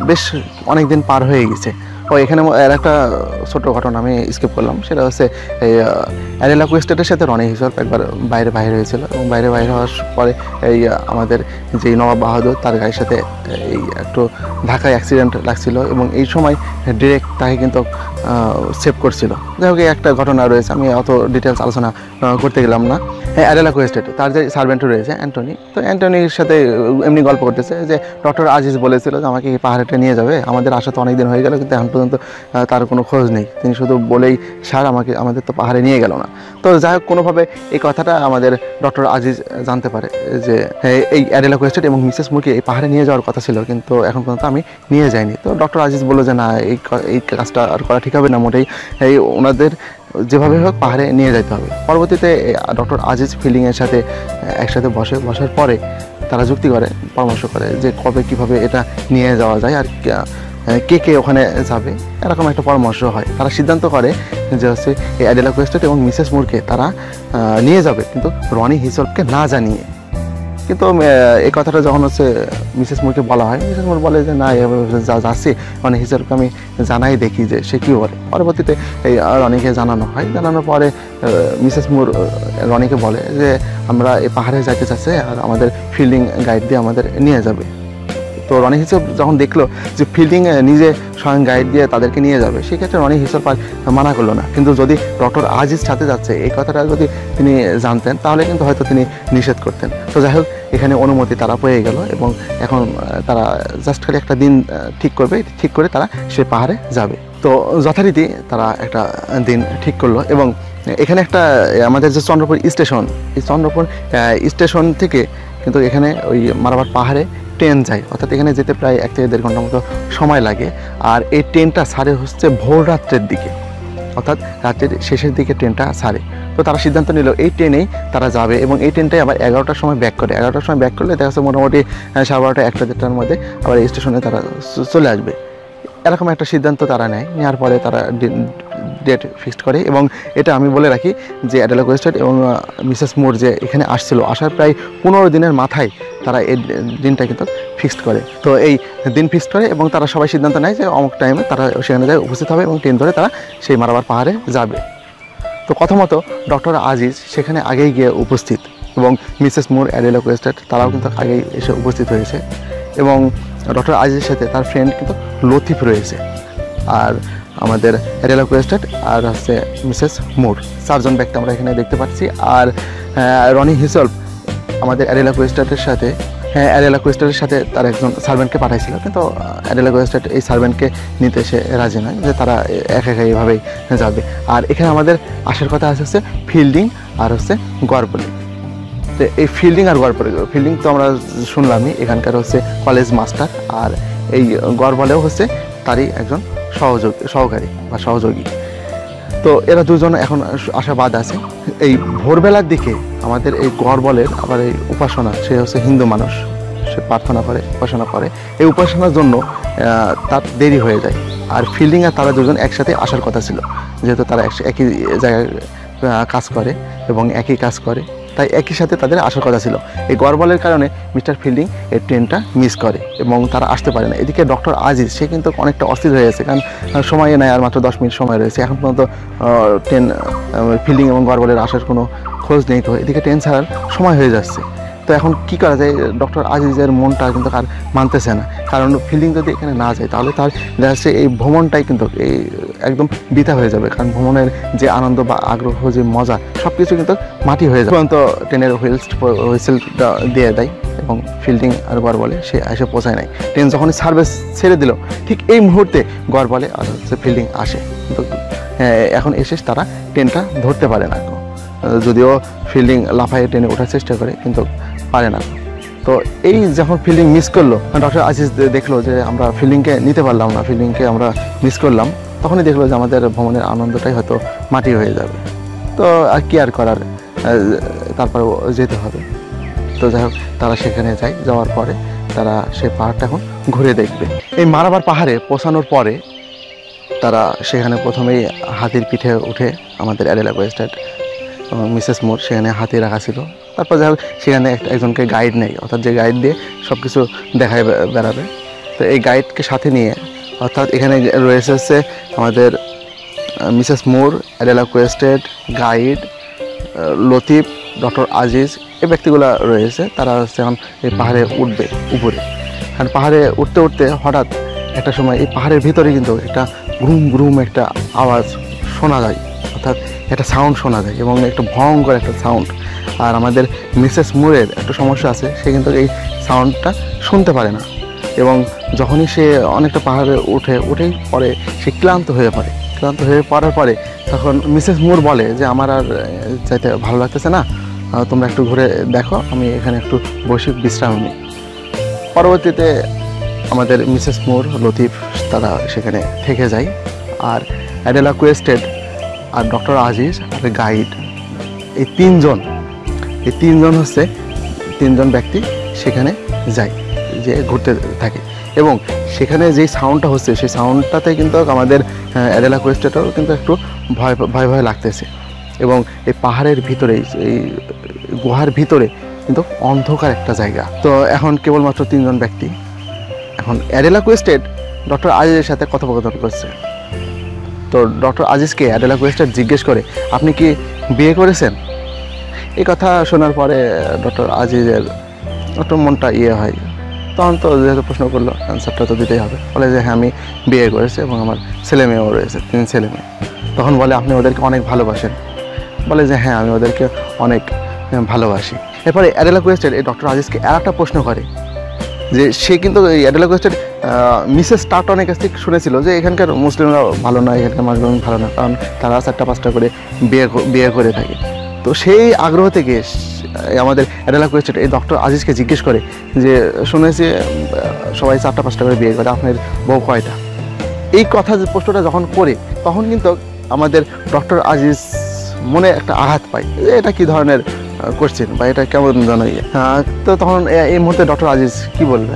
বেশ অনেক দিন পার হয়ে গেছে। ও এখানে আর একটা ছোটো ঘটনা আমি স্কিপ করলাম, সেটা হচ্ছে এই অ্যাডেলা কোয়েস্টেটের সাথে রনি হিসল একবার বাইরে হয়েছিল এবং বাইরে হওয়ার পরে এই আমাদের যে নবাব বাহাদুর তার গায়ের সাথে এই একটু ধাক্কায় অ্যাক্সিডেন্ট লাগছিল এবং এই সময় ডিরেক্ট তাকে কিন্তু সেভ করছিল। যাই হোক, একটা ঘটনা রয়েছে, আমি অত ডিটেলস আলোচনা করতে গেলাম না। অ্যাডেলা কোয়েস্টেট তার যে সার্ভেন্ট রয়েছে অ্যান্টনি, তো অ্যান্টনির সাথে এমনি গল্প করতেছে যে ডক্টর আজিজ বলেছিল যে আমাকে এই পাহাড়েটা নিয়ে যাবে, আমাদের আসা তো অনেক দিন হয়ে গেল কিন্তু এখন পর্যন্ত তার কোনো খোঁজ নেই, তিনি শুধু বলেই আমাদের তো পাহাড়ে নিয়ে গেল না। তো যাই হোক, কোনোভাবে এই কথাটা আমাদের ডক্টর আজিজ জানতে পারে যে এই অ্যাডেলা কোয়েস্টেট এবং মিসেস মুরকে এই পাহাড়ে নিয়ে যাওয়ার কথা ছিল, কিন্তু এখন পর্যন্ত আমি নিয়ে যাইনি। তো ডক্টর আজিজ বললো যে না, এই কাজটা আর করা ঠিক হবে না, মোটেই ওনাদের যেভাবে হোক পাহাড়ে নিয়ে যেতে হবে। পরবর্তীতে ডক্টর আজিজ ফিল্ডিংয়ের সাথে একসাথে বসার পরে তারা যুক্তি করে, পরামর্শ করে যে কবে কীভাবে এটা নিয়ে যাওয়া যায় আর কে ওখানে যাবে, এরকম একটা পরামর্শ হয়। তারা সিদ্ধান্ত করে যে হচ্ছে এই অ্যাডেলা কোয়েস্টেট এবং মিসেস মুরকে তারা নিয়ে যাবে, কিন্তু রনি হিসলকে না জানিয়ে। কিন্তু এই কথাটা যখন হচ্ছে মিসেস মুরকে বলা হয়, মিসেস মুর বলে যে না, যাচ্ছি রনি হিসলকে আমি জানাই দেখি যে সে কী বলে। পরবর্তীতে এই রনিকে জানানো হয়। জানানোর পরে মিসেস মুর রনিকে বলে যে আমরা এই পাহাড়ে যাইতে চাচ্ছি আর আমাদের ফিল্ডিং গাইড দিয়ে আমাদের নিয়ে যাবে। তো রনি হিসেব যখন দেখলো যে ফিল্ডিং নিজে স্বয়ং গাইড দিয়ে তাদেরকে নিয়ে যাবে, সেক্ষেত্রে রনি হিসেব মানা করলো না। কিন্তু যদি ডক্টর আজিজ সাথে যাচ্ছে এই কথাটা যদি তিনি জানতেন, তাহলে কিন্তু হয়তো তিনি নিষেধ করতেন। তো যাই হোক, এখানে অনুমতি তারা পেয়ে গেল এবং এখন তারা জাস্ট খালি একটা দিন ঠিক করে তারা সে পাহাড়ে যাবে। তো যথারীতি তারা একটা দিন ঠিক করলো এবং এখানে একটা আমাদের যে চন্দ্রপুর স্টেশন, এই চন্দ্রপুর স্টেশন থেকে কিন্তু এখানে ওই মারাবার পাহাড়ে ট্রেন যায়, অর্থাৎ এখানে যেতে প্রায় 1 থেকে 1.5 ঘন্টার মতো সময় লাগে। আর এই ট্রেনটা ছাড়ে হচ্ছে ভোর রাত্রের দিকে, অর্থাৎ রাত্রের শেষের দিকে ট্রেনটা ছাড়ে। তো তারা সিদ্ধান্ত নিল এই ট্রেনেই তারা যাবে এবং এই ট্রেনটাই আবার 11টার সময় ব্যাক করে। 11টার সময় ব্যাক করলে দেখা যাচ্ছে মোটামুটি 12:30 1-1:30টার মধ্যে আবার এই স্টেশনে তারা চলে আসবে। এরকম একটা সিদ্ধান্ত তারা নেয়। নেওয়ার পরে তারা ডেট ফিক্সড করে। এবং এটা আমি বলে রাখি যে অ্যাডেলা কোয়েস্টেড এবং মিসেস মুর যে এখানে আসছিল, আসার প্রায় 15 দিনের মাথায় তারা এই দিনটা কিন্তু ফিক্সড করে। তো এই দিন ফিক্সড করে এবং তারা সবাই সিদ্ধান্ত নেয় যে অমুক টাইমে তারা সেখানে যায় উপস্থিত হবে এবং ট্রেন ধরে তারা সেই মারাবার পাহাড়ে যাবে। তো কথা মতো ডক্টর আজিজ সেখানে আগেই গিয়ে উপস্থিত এবং মিসেস মুর, অ্যাডেলা কোয়েস্টেড তারাও কিন্তু আগেই এসে উপস্থিত হয়েছে। এবং ডক্টর আজিজের সাথে তার ফ্রেন্ড কিন্তু লতিফ রয়েছে, আর আমাদের অ্যাডেলা কোয়েস্টেড আর হচ্ছে মিসেস মুর, 4 জন ব্যক্তি আমরা এখানে দেখতে পাচ্ছি। আর রনি হিসলফ আমাদের অ্যাডেলা কোয়েস্টেডের সাথে তার একজন সার্ভেন্টকে পাঠাইছিল, কিন্তু অ্যাডেলা কোয়েস্টেড এই সার্ভেন্টকে নিতে সে রাজি নয়, যে তারা একা এইভাবেই যাবে। আর এখানে আমাদের আসার কথা হচ্ছে ফিল্ডিং আর হচ্ছে গড়বলি। তো এই ফিল্ডিং আর গড়বলি, ফিল্ডিং তো আমরা শুনলামই, এখানকার হচ্ছে কলেজ মাস্টার, আর এই গড়বলেও হচ্ছে তারই একজন সহকারী বা সহযোগী। তো এরা দুজন এখন আশাবাদ আছে। এই ভোরবেলার দিকে আমাদের এই গড়বলের আবার এই উপাসনা, সে হচ্ছে হিন্দু মানুষ, সে প্রার্থনা করে, উপাসনা করে, এই উপাসনার জন্য তার দেরি হয়ে যায়। আর ফিল্ডিং আর তারা দুজন একসাথে আসার কথা ছিল, যেহেতু তারা একই জায়গায় কাজ করে এবং একই কাজ করে, তাই একই সাথে তাদের আসার কথা ছিল। এই গড়বলের কারণে মিস্টার ফিল্ডিং এই ট্রেনটা মিস করে এবং তারা আসতে পারে না। এদিকে ডক্টর আজিজ সে কিন্তু অনেকটা অস্থির হয়ে গেছে, কারণ সময় নেয় আর মাত্র 10 মিনিট সময় রয়েছে, এখন পর্যন্ত ট্রেন ফিল্ডিং এবং গড়বলের আসার কোনো খোঁজ নেই। তো এদিকে ট্রেন ছাড়ার সময় হয়ে যাচ্ছে। তো এখন কী করা যায়, ডক্টর আজিজের মনটা কিন্তু আর মানতেছে না, কারণ ফিল্ডিং যদি এখানে না যায় তাহলে তার দেখা যাচ্ছে এই ভ্রমণটাই কিন্তু এই একদম বৃথা হয়ে যাবে, কারণ ভ্রমণের যে আনন্দ বা আগ্রহ, যে মজা, সব কিছু কিন্তু মাটি হয়ে যায়। তো ট্রেনের হুইসেলটা দিয়ে দেয় এবং ফিল্ডিং আর গড়বলে সে এসে পৌঁছায় নাই। ট্রেন যখনই সার্ভিস ছেড়ে দিল, ঠিক এই মুহূর্তে গড়বলে আর হচ্ছে ফিল্ডিং আসে, কিন্তু এখন এসে তারা ট্রেনটা ধরতে পারে না। যদিও ফিল্ডিং লাফায়ে ট্রেনে ওঠার চেষ্টা করে, কিন্তু পারে না। তো এই যখন ফিল্ডিং মিস করলো, ডক্টর আজিজ দেখলো যে আমরা ফিল্ডিংকে নিতে পারলাম না, ফিল্ডিংকে আমরা মিস করলাম, তখনই দেখলো যে আমাদের ভ্রমণের আনন্দটাই হয়তো মাটি হয়ে যাবে। তো আর কি আর করার, তারপরে যেতে হবে। তো যাই হোক, তারা সেখানে যায়, যাওয়ার পরে তারা সেই পাহাড়টা এখন ঘুরে দেখবে। এই মারাবার পাহাড়ে পৌঁছানোর পরে তারা সেখানে প্রথমেই হাতির পিঠে উঠে, আমাদের অ্যাডেলা কোয়েস্টেড মিসেস মুর সেখানে হাতি রাখা ছিল। তারপর যাই হোক সেখানে একজনকে গাইড নেই, অর্থাৎ যে গাইড দিয়ে সব কিছু দেখায় বেড়াবে। তো এই গাইডকে সাথে নিয়ে, অর্থাৎ এখানে রয়েছে হচ্ছে আমাদের Mrs Moore, Adela Quested, guide, Latif, doctor Aziz, এই ব্যক্তিগুলো রয়েছে। তারা হচ্ছে এখন এই পাহাড়ে উঠবে উপরে। কারণ পাহাড়ে উঠতে উঠতে হঠাৎ একটা সময় এই পাহাড়ের ভিতরে কিন্তু একটা গ্রুম গ্রুম একটা আওয়াজ শোনা যায়, অর্থাৎ একটা সাউন্ড শোনা যায় এবং একটা ভয়ঙ্কর একটা সাউন্ড। আর আমাদের মিসেস মুরের একটা সমস্যা আছে, সে কিন্তু এই সাউন্ডটা শুনতে পারে না, এবং যখনই সে অনেকটা পাহাড়ে উঠেই পরে সে ক্লান্ত হয়ে পড়ার পরে তখন মিসেস মুর বলে যে আমার আর যাইতে ভালো লাগতেছে না, তোমরা একটু ঘুরে দেখো, আমি এখানে একটু বসে বিশ্রাম নিই। পরবর্তীতে আমাদের মিসেস মুর, লতিফ তারা সেখানে থেকে যায়। আর অ্যাডেলা কোয়েস্টেড আর ডক্টর আজিজ আর গাইড, এই তিনজন হচ্ছে 3 জন ব্যক্তি সেখানে যায়, যে ঘুরতে থাকে। এবং সেখানে যেই সাউন্ডটা হচ্ছে সেই সাউন্ডটাতে কিন্তু আমাদের অ্যাডেলা কোয়েস্টেডও কিন্তু একটু ভয় লাগতেছে। এবং এই পাহাড়ের ভিতরে, এই গুহার ভিতরে কিন্তু অন্ধকার একটা জায়গা। তো এখন কেবলমাত্র 3 জন ব্যক্তি। এখন অ্যাডেলা কোয়েস্টেড ডক্টর আজিজের সাথে কথোপকথন করছে। তো ডক্টর আজিজকে অ্যাডেলা কোয়েস্টেড জিজ্ঞেস করে, আপনি কি বিয়ে করেছেন? এই কথা শোনার পরে ডক্টর আজিজের একটু মনটা হয়। তখন তো যেহেতু প্রশ্ন করলো, অ্যান্সারটা তো দিতেই হবে। বলে যে হ্যাঁ, আমি বিয়ে করেছি এবং আমার ছেলে মেয়েও রয়েছে, 3 ছেলে মেয়ে। তখন বলে, আপনি ওদেরকে অনেক ভালোবাসেন? বলে যে হ্যাঁ, আমি ওদেরকে অনেক ভালোবাসি। এরপরে অ্যাডেলা কোয়েস্টেড এই ডক্টর আজিজকে আর একটা প্রশ্ন করে, যে সে কিন্তু এই অ্যাডেলা কোয়েস্টেড মিসেস স্টার্টনের কাছ থেকে শুনেছিল যে এখানকার মুসলিমরা ভালো না, এখানকার মানুষজন ভালো না, কারণ তারা 4টা-5টা করে বিয়ে করে থাকে। তো সেই আগ্রহ থেকে আমাদের অ্যাডেলা কোয়েস্টেড এই ডক্টর আজিজকে জিজ্ঞেস করে যে শুনেছি সবাই 4টা-5টা করে বিয়ে করে, আপনার বউ কয়টা? এই কথা প্রশ্নটা যখন করে, তখন কিন্তু আমাদের ডক্টর আজিজ মনে একটা আঘাত পায়, এটা কি ধরনের কোশ্চেন বা এটা কেমন জানাই। তো তখন এই মুহূর্তে ডক্টর আজিজ কি বলবে,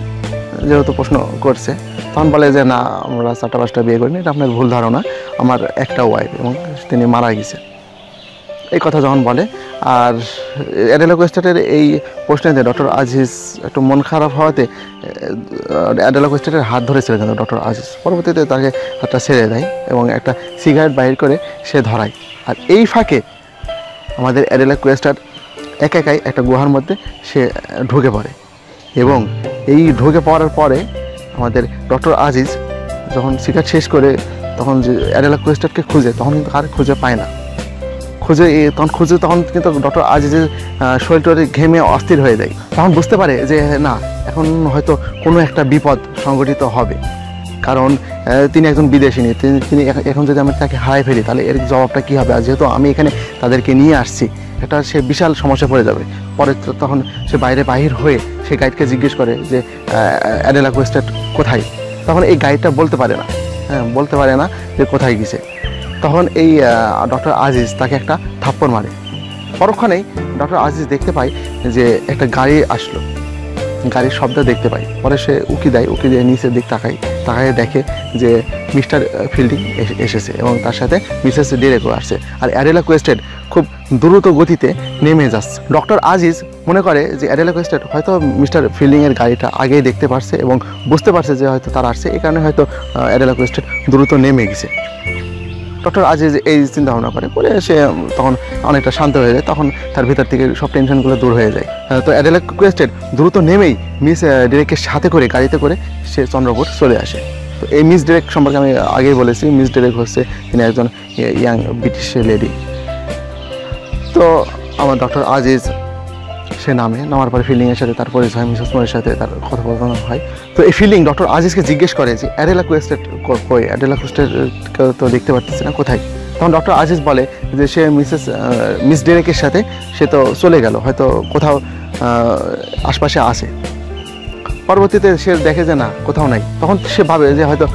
যেহেতু প্রশ্ন করছে, তখন বলে যে না, আমরা 4টা-5টা বিয়ে করিনি, এটা আপনার ভুল ধারণা, আমার একটা ওয়াইফ এবং তিনি মারা গেছে, এই কথা যখন বলে। আর অ্যাডেলা কোয়েস্টেটের এই প্রশ্নেতে ডক্টর আজিজ একটু মন খারাপ হওয়াতে অ্যাডেলা কোয়েস্টেটের হাত ধরেছিল কিন্তু ডক্টর আজিজ। পরবর্তীতে তাকে হাতটা ছেড়ে দেয় এবং একটা সিগারেট বাইর করে সে ধরায়। আর এই ফাঁকে আমাদের অ্যাডেলা কোয়েস্টেট একাই একটা গুহার মধ্যে সে ঢুকে পড়ে এবং এই ঢুকে পড়ার পরে আমাদের ডক্টর আজিজ যখন সিগারেট শেষ করে তখন যে অ্যাডেলা কোয়েস্টেটকে খুঁজে, তখন কিন্তু আর খুঁজে পায় না। তখন কিন্তু ডক্টর আজিজের শরীরটা ঘেমে অস্থির হয়ে যায়। তখন বুঝতে পারে যে না, এখন হয়তো কোনো একটা বিপদ সংঘটিত হবে, কারণ তিনি একজন বিদেশিনী, তিনি এখন যদি আমি তাকে হারাই ফেলি তাহলে এর জবাবটা কী হবে। আর যেহেতু আমি এখানে তাদেরকে নিয়ে আসছি, একটা সে বিশাল সমস্যা পড়ে যাবে। পরে তখন সে বাহির হয়ে সে গাইডকে জিজ্ঞেস করে যে অ্যাডেলা কোয়েস্টেট কোথায়। তখন এই গাইডটা বলতে পারে না যে কোথায় গেছে। তখন এই ডক্টর আজিজ তাকে একটা থাপ্পড় মারে। পরক্ষণেই ডক্টর আজিজ দেখতে পায় যে একটা গাড়ি আসলো, গাড়ির শব্দ দেখতে পায়। পরে সে উকি দিয়ে নিচের দিক তাকায় দেখে যে মিস্টার ফিল্ডিং এসেছে এবং তার সাথে মিসেস ডেরেকও আসছে। আর অ্যাডেলা কোয়েস্টেট খুব দ্রুত গতিতে নেমে যাচ্ছে। ডক্টর আজিজ মনে করে যে অ্যাডেলা কোয়েস্টেট হয়তো মিস্টার ফিল্ডিংয়ের গাড়িটা আগেই দেখতে পারছে এবং বুঝতে পারছে যে হয়তো তারা আসছে, এই কারণে হয়তো অ্যাডেলা কোয়েস্টেট দ্রুত নেমে গেছে। ডক্টর আজিজ এই চিন্তা ভাবনা করে সে তখন অনেকটা শান্ত হয়ে যায়। তখন তার ভিতর থেকে সব টেনশনগুলো দূর হয়ে যায়। তো অ্যাডেলা কোয়েস্টেট দ্রুত নেমেই মিস ডেরেকের সাথে করে গাড়িতে করে সে চন্দ্রপুর চলে আসে। তো এই মিস ডেরেক সম্পর্কে আমি আগেই বলেছি, মিস ডেরেক হচ্ছে তিনি একজন ইয়াং ব্রিটিশ লেডি। তো আমার ডক্টর আজিজ সে নামার পরে ফিল্ডিংয়ের সাথে তার পরিচয় হয়, মিসেস মোরের সাথে তার কথোপকথন হয়। তো এই ফিল্ডিং ডক্টর আজিজকে জিজ্ঞেস করে যে অ্যাডেলা কোয়েস্টেট কই, অ্যাডেলা কোয়েস্টেটকে তো দেখতে পারতেছে না, কোথায়। তখন ডক্টর আজিজ বলে যে সে মিস ডেরেকের সাথে সে তো চলে গেল, হয়তো কোথাও আশপাশে আসে। পরবর্তীতে সে দেখে যে না, কোথাও নাই। তখন সে ভাবে যে হয়তো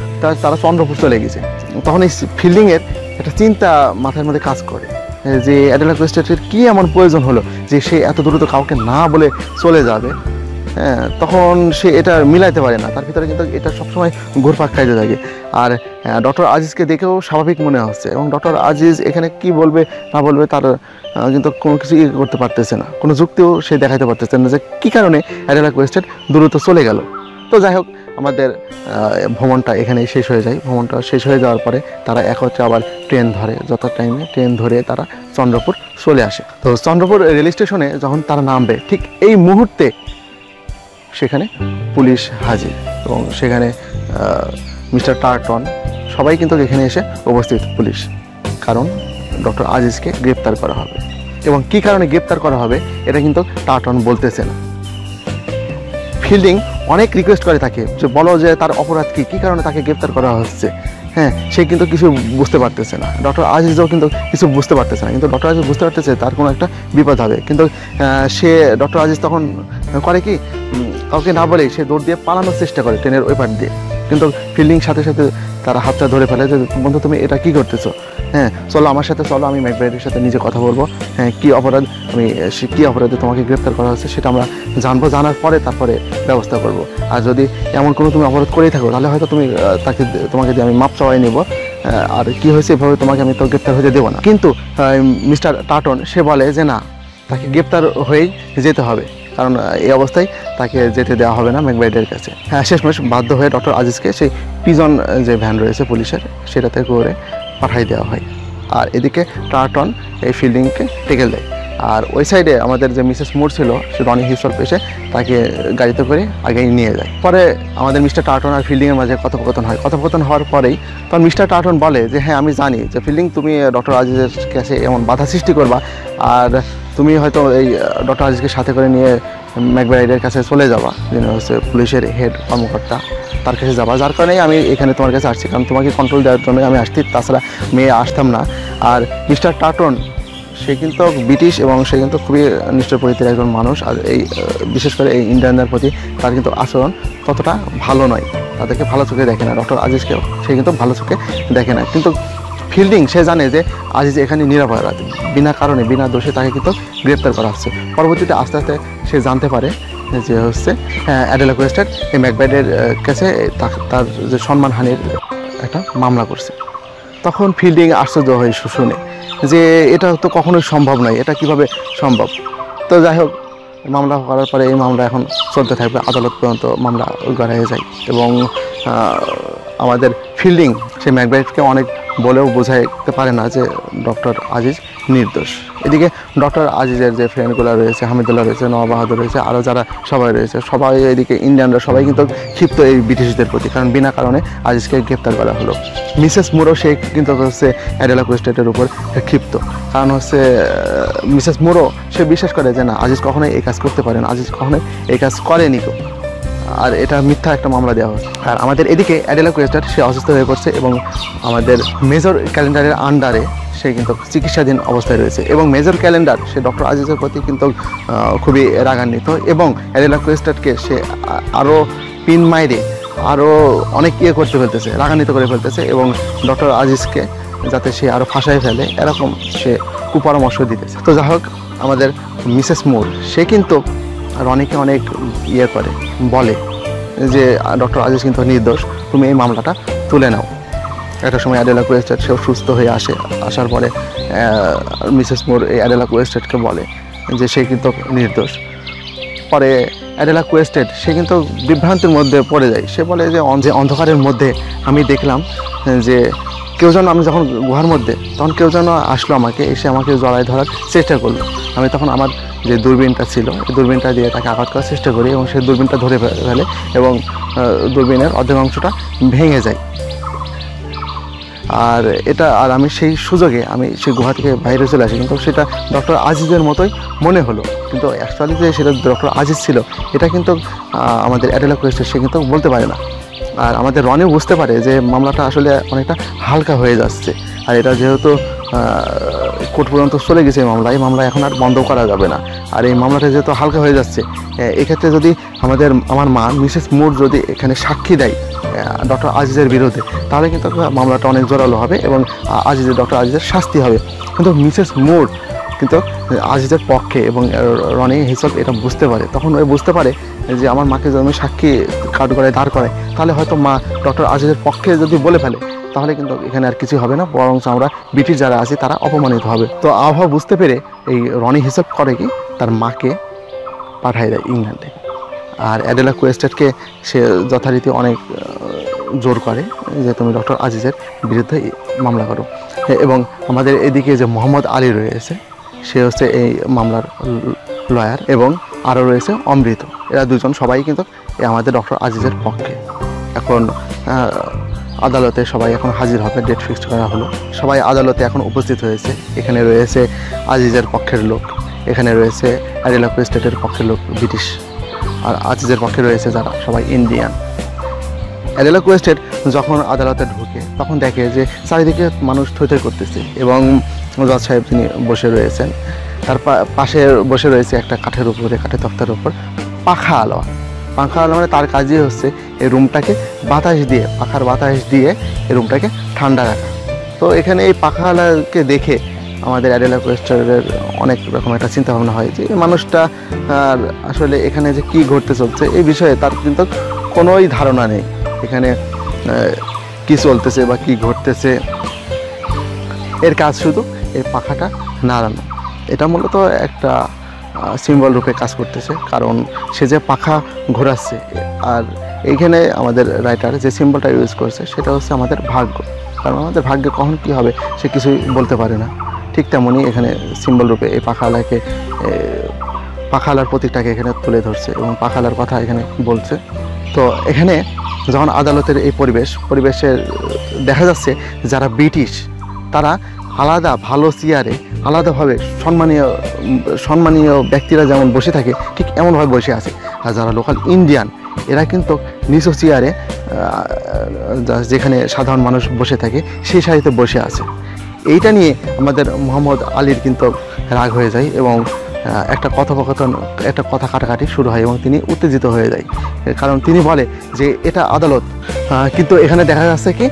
তারা চন্দ্রপুর চলে গেছে। তখন এই ফিল্ডিংয়ের একটা চিন্তা মাথার মধ্যে কাজ করে যে অ্যাডেলা কোয়েস্টেটের কী এমন প্রয়োজন হলো যে সে এত দ্রুত কাউকে না বলে চলে যাবে। হ্যাঁ, তখন সে এটা মিলাইতে পারে না, তার ভিতরে কিন্তু এটা সবসময় ঘুরপাক খাইতে থাকে। আর ডক্টর আজিজকে দেখেও স্বাভাবিক মনে হচ্ছে এবং ডক্টর আজিজ এখানে কি বলবে না বলবে তার কিন্তু কোনো কিছু করতে পারতেছে না, কোনো যুক্তিও সে দেখাতে পারতেছে না যে কী কারণে অ্যাডেলা কোয়েস্টেট দ্রুত চলে গেল। তো যাই হোক, আমাদের ভ্রমণটা এখানেই শেষ হয়ে যায়। ভ্রমণটা শেষ হয়ে যাওয়ার পরে তারা একত্রে আবার ট্রেন ধরে, যত টাইমে ট্রেন ধরে তারা চন্দ্রপুর চলে আসে। তো চন্দ্রপুর রেল স্টেশনে যখন তারা নামবে, ঠিক এই মুহূর্তে সেখানে পুলিশ হাজির এবং সেখানে মিস্টার টার্টন সবাই কিন্তু এখানে এসে উপস্থিত পুলিশ, কারণ ডক্টর আজিজকে গ্রেপ্তার করা হবে। এবং কী কারণে গ্রেপ্তার করা হবে এটা কিন্তু টার্টন বলতেছে না। ফিল্ডিং অনেক রিকোয়েস্ট করে তাকে যে বলো যে তার অপরাধ কী কারণে তাকে গ্রেপ্তার করা হচ্ছে। হ্যাঁ, সে কিন্তু কিছু বুঝতে পারতেছে না, ডক্টর আজিজও কিন্তু কিছু বুঝতে পারতেছে না। কিন্তু ডক্টর আজিজ বুঝতে পারতেছে তার কোনো একটা বিপদ হবে, কিন্তু ডক্টর আজিজ তখন করে কি, কাউকে না বলেই সে দৌড় দিয়ে পালানোর চেষ্টা করে ট্রেনের ওই পার দিয়ে। কিন্তু ফিল্ডিং সাথে তারা হাতটা ধরে ফেলে যে বন্ধু তুমি এটা কী করতেছো, হ্যাঁ চলো আমার সাথে চলো, আমি ম্যাকব্রাইডের সাথে নিজে কথা বলবো, হ্যাঁ কী অপরাধ, কী অপরাধে তোমাকে গ্রেপ্তার করা হচ্ছে সেটা আমরা জানবো, জানার পরে তারপরে ব্যবস্থা করব। আর যদি এমন কোনো তুমি অপরাধ করেই থাকো তাহলে হয়তো তোমাকে দিয়ে আমি মাপ চাওয়াই নেব, আর কী হয়েছে এভাবে তোমাকে আমি তো গ্রেপ্তার হতে দেবো না। কিন্তু মিস্টার টার্টন সে বলে যে না, তাকে গ্রেপ্তার হয়েই যেতে হবে, কারণ এই অবস্থায় তাকে যেতে দেওয়া হবে না ম্যাকব্রাইডের কাছে। হ্যাঁ, শেষমেশ বাধ্য হয়ে ডক্টর আজিজকে সেই পিজন যে ভ্যান রয়েছে পুলিশের সেটাতে করে পাঠাই দেওয়া হয়। আর এদিকে টার্টন এই ফিল্ডিংকে টেকেল দেয়। আর ওই সাইডে আমাদের যে মিসেস মুর ছিল সে রনি হিসল্প এসে তাকে গাড়িতে করে আগেই নিয়ে যায়। পরে আমাদের মিস্টার টার্টন আর ফিল্ডিংয়ের মাঝে কথোপকথন হওয়ার পরেই তখন মিস্টার টার্টন বলে যে হ্যাঁ আমি জানি যে ফিল্ডিং তুমি ডক্টর আজিজের কাছে এমন বাধা সৃষ্টি করবা, আর তুমি হয়তো এই ডক্টর আজিজকে সাথে করে নিয়ে ম্যাকব্রাইডের কাছে চলে যাবা, যিনি হচ্ছে পুলিশের হেড কর্মকর্তা, তার কাছে যাবা, যার কারণেই আমি এখানে তোমার কাছে আসছি, কারণ তোমাকে কন্ট্রোল দেওয়ার জন্য আমি আসছি, তাছাড়া মেয়ে আসতাম না। আর মিস্টার টার্টন সে কিন্তু ব্রিটিশ এবং সে কিন্তু খুবই নিষ্ঠুর প্রকৃতির একজন মানুষ, আর এই বিশেষ করে এই ইন্ডিয়ানদের প্রতি তার কিন্তু আচরণ ততটা ভালো নয়, তাদেরকে ভালো চোখে দেখে না, ডক্টর আজিজকেও সে কিন্তু ভালো চোখে দেখে না। কিন্তু ফিল্ডিং সে জানে যে আজিজ এখানে নিরাপরাধ, বিনা কারণে বিনা দোষে তাকে কিন্তু গ্রেপ্তার করা হচ্ছে। পরবর্তীতে আস্তে আস্তে সে জানতে পারে যে হচ্ছে অ্যাডেলা কোয়েস্টেড এই ম্যাকব্রাইডের কাছে তার যে সম্মানহানির একটা মামলা করছে। তখন ফিল্ডিং আশ্চর্য হয়ে শুনে যে এটা তো কখনোই সম্ভব নয়, এটা কিভাবে সম্ভব। তো যাই হোক, মামলা করার পরে এই মামলা এখন চলতে থাকবে, আদালত পর্যন্ত মামলা গড়াইয়ে যায়। এবং আমাদের ফিল্ডিং সে ম্যাকব্রাইডকে অনেক বলেও বোঝাইতে পারে না যে ডক্টর আজিজ নির্দোষ। এদিকে ডক্টর আজিজের যে ফ্রেন্ডগুলো রয়েছে, হামিদুল্লাহ রয়েছে, নওয়াব বাহাদুর রয়েছে, আরও যারা সবাই রয়েছে, সবাই এদিকে ইন্ডিয়ানরা সবাই কিন্তু ক্ষিপ্ত এই ব্রিটিশদের প্রতি, কারণ বিনা কারণে আজিজকে গ্রেপ্তার করা হলো। মিসেস মুরও সে কিন্তু হচ্ছে অ্যাডেলা কোয়েস্টেডের উপর ক্ষিপ্ত, কারণ হচ্ছে মিসেস মুরও সে বিশ্বাস করে যে না, আজিজ কখনোই এই কাজ করতে পারে না, আজিজ কখনোই এই কাজ করেনি কেউ, আর এটা মিথ্যা একটা মামলা দেওয়া হচ্ছে। আর আমাদের এদিকে অ্যাডেলা কোয়েস্টেড সে অসুস্থ হয়ে পড়ছে এবং আমাদের মেজর ক্যালেন্ডারের আন্ডারে সে কিন্তু চিকিৎসাধীন অবস্থায় রয়েছে। এবং মেজর ক্যালেন্ডার সে ডক্টর আজিজের প্রতি কিন্তু খুবই রাগান্বিত এবং অ্যাডেলা কোয়েস্টেডকে সে আরও পিন মাইরে আরও অনেক করতে ফেলতেছে, রাগান্বিত করে ফেলতেছে এবং ডক্টর আজিজকে যাতে সে আরও ফাঁসায় ফেলে এরকম সে কুপরামর্শ দিতেছে। তো যাই হোক, আমাদের মিসেস মুর সে কিন্তু রনিকে অনেক করে বলে যে ডক্টর আজিজ কিন্তু নির্দোষ, তুমি এই মামলাটা তুলে নাও। একটা সময় অ্যাডেলা কোয়েস্টেড সেও সুস্থ হয়ে আসার পরে মিসেস মুর এই অ্যাডেলা কোয়েস্টেডকে বলে যে সে কিন্তু নির্দোষ। পরে অ্যাডেলা কোয়েস্টেড সে কিন্তু বিভ্রান্তির মধ্যে পড়ে যায়। সে বলে যে অন্ধকারের মধ্যে আমি দেখলাম যে কেউ যেন, আমি যখন গুহার মধ্যে তখন কেউ যেন আসলো, আমাকে এসে আমাকে জড়ায় ধরার চেষ্টা করলো। আমি তখন আমার যে দূরবীনটা ছিল এই দূরবীনটা দিয়ে তাকে আঘাত করার চেষ্টা করি এবং সেই দূরবীনটা ধরে ফেলে এবং দূরবীনের অর্ধেক অংশটা ভেঙে যায়। আর আমি সেই সুযোগে আমি সেই গুহা থেকে বাইরে চলে আসি, কিন্তু সেটা ডক্টর আজিজের মতোই মনে হলো, কিন্তু অ্যাকচুয়ালি যে সেটা ডক্টর আজিজ ছিল এটা কিন্তু আমাদের অ্যাডেলা কোয়েস্টেড সে কিন্তু বলতে পারে না। আর আমাদের রনিও বুঝতে পারে যে মামলাটা আসলে অনেকটা হালকা হয়ে যাচ্ছে, আর এটা যেহেতু কোর্ট পর্যন্ত চলে গেছে এই মামলা এখন আর বন্ধ করা যাবে না। আর এই মামলাটা যেহেতু হালকা হয়ে যাচ্ছে, এক্ষেত্রে যদি আমার মা মিসেস মুর যদি এখানে সাক্ষী দেয় ডক্টর আজিজের বিরুদ্ধে, তাহলে কিন্তু মামলাটা অনেক জোরালো হবে এবং ডক্টর আজিজের শাস্তি হবে। কিন্তু মিসেস মুর কিন্তু আজিজের পক্ষে এবং রনি হিসাব এটা বুঝতে পারে। তখন ওই বুঝতে পারে যে আমার মাকে যদি আমি সাক্ষী কাঠগড়ায় দাঁড় করাই, তাহলে হয়তো মা ডক্টর আজিজের পক্ষে যদি বলে ফেলে, তাহলে কিন্তু এখানে আর কিছু হবে না, বরং আমরা ব্রিটিশ যারা আছি তারা অপমানিত হবে। তো আবহাওয়া বুঝতে পেরে এই রনি হিসাব করে কি তার মাকে পাঠায় দেয় ইংল্যান্ডে। আর অ্যাডেলা কোয়েস্টেডকে সে যথারীতি অনেক জোর করে যে তুমি ডক্টর আজিজের বিরুদ্ধে মামলা করো। এবং আমাদের এদিকে যে মোহাম্মদ আলী রয়েছে, সে হচ্ছে এই মামলার লয়ার, এবং আরও রয়েছে অমৃত। এরা দুজন সবাই কিন্তু আমাদের ডক্টর আজিজের পক্ষে। এখন আদালতে সবাই এখন হাজির হবে, ডেট ফিক্সড করা হলো। সবাই আদালতে এখন উপস্থিত হয়েছে। এখানে রয়েছে আজিজের পক্ষের লোক, এখানে রয়েছে অ্যাডেলা কোয়েস্টেডের পক্ষের লোক ব্রিটিশ, আর আজিজের পক্ষে রয়েছে যারা সবাই ইন্ডিয়ান। অ্যাডেলা কোয়েস্টেড যখন আদালতে ঢুকে তখন দেখে যে চারিদিকে মানুষ থই থই করতেছে এবং জজ সাহেব তিনি বসে রয়েছেন, তার পাশে বসে রয়েছে একটা কাঠের তক্তার উপর পাখা আলো মানে তার কাজই হচ্ছে এই রুমটাকে পাখার বাতাস দিয়ে এই রুমটাকে ঠান্ডা রাখা। তো এখানে এই পাখা আলোকে দেখে আমাদের অ্যাডেলা কোয়েস্টেডের অনেক রকম একটা চিন্তা ভাবনা হয় যে এই মানুষটা আসলে এখানে যে কী ঘটতে চলছে এই বিষয়ে তার কিন্তু কোনোই ধারণা নেই, এখানে কি চলতেছে বা কি ঘটতেছে। এর কাজ শুধু এই পাখাটা নাড়ানো। এটা মূলত একটা সিম্বল রূপে কাজ করতেছে, কারণ সে যে পাখা ঘোরাচ্ছে, আর এইখানে আমাদের রাইটার যে সিম্বলটা ইউজ করছে সেটা হচ্ছে আমাদের ভাগ্য, কারণ আমাদের ভাগ্যে কখন কী হবে সে কিছুই বলতে পারে না। ঠিক তেমনই এখানে সিম্বল রূপে এই পাখালার প্রতীকটাকে এখানে তুলে ধরছে এবং পাখালার কথা এখানে বলছে। তো এখানে যখন আদালতের এই পরিবেশের দেখা যাচ্ছে যারা ব্রিটিশ তারা আলাদা ভালো চেয়ারে আলাদাভাবে সম্মানীয় ব্যক্তিরা যেমন বসে থাকে ঠিক এমনভাবে বসে আছে, আর যারা লোকাল ইন্ডিয়ান এরা কিন্তু নিচু চেয়ারে যেখানে সাধারণ মানুষ বসে থাকে সেই সারিতে বসে আছে। এইটা নিয়ে আমাদের মোহাম্মদ আলীর কিন্তু রাগ হয়ে যায় এবং একটা কথোপকথন, একটা কথা কাটাকাটি শুরু হয় এবং তিনি উত্তেজিত হয়ে যায়। কারণ তিনি বলে যে এটা আদালত, কিন্তু এখানে দেখা যাচ্ছে কি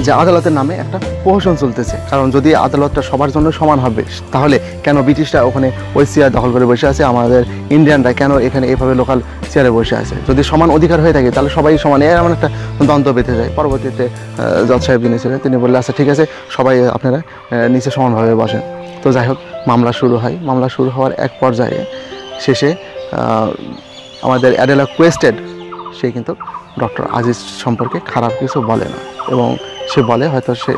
যে আদালতের নামে একটা প্রহসন চলতেছে। কারণ যদি আদালতটা সবার জন্য সমান হবে তাহলে কেন ব্রিটিশরা ওখানে ওই চেয়ার দখল করে বসে আছে, আমাদের ইন্ডিয়ানরা কেন এখানে এভাবে লোকাল চেয়ারে বসে আছে? যদি সমান অধিকার হয়ে থাকে তাহলে সবাই সমান, এমন একটা দ্বন্দ্ব বেঁধে যায়। পরবর্তীতে জজ সাহেব যিনি ছিলেন তিনি বললেন আচ্ছা ঠিক আছে, সবাই আপনারা নিচে সমানভাবে বসেন। তো যাই হোক, মামলা শুরু হয়। মামলা শুরু হওয়ার এক পর্যায়ে শেষে আমাদের অ্যাডেলা কোয়েস্টেড সে কিন্তু ডক্টর আজিজ সম্পর্কে খারাপ কিছু বলে না, এবং সে বলে হয়তো সে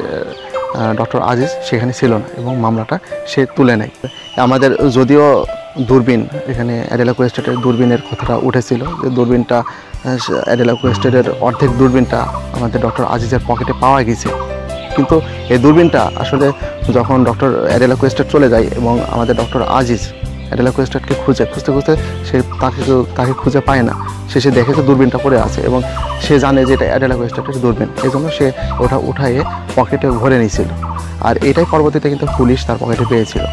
ডক্টর আজিজ সেখানে ছিল না এবং মামলাটা সে তুলে নেয়। আমাদের যদিও দূরবীন, এখানে অ্যাডেলা কোয়েস্টেডের দূরবীনের কথাটা উঠেছিল যে দূরবীনটা অ্যাডেলা কোয়েস্টেডের অর্ধেক দূরবীনটা আমাদের ডক্টর আজিজের পকেটে পাওয়া গেছে, কিন্তু এই দূরবীনটা আসলে যখন ডক্টর অ্যাডেলা কোয়েস্টেড চলে যায় এবং আমাদের ডক্টর আজিজ অ্যাডেলা কোয়েস্টেডকে খুঁজতে সে তাকে খুঁজে পায় না। সে দেখেছে দূরবীনটা পড়ে আছে এবং সে জানে যে এটা অ্যাডেলা কোয়েস্টেডের দূরবীন, এই জন্য সে ওটা উঠাইয়ে পকেটে ভরে নিয়েছিল। আর এটাই পরবর্তীতে কিন্তু পুলিশ তার পকেটে পেয়েছিল।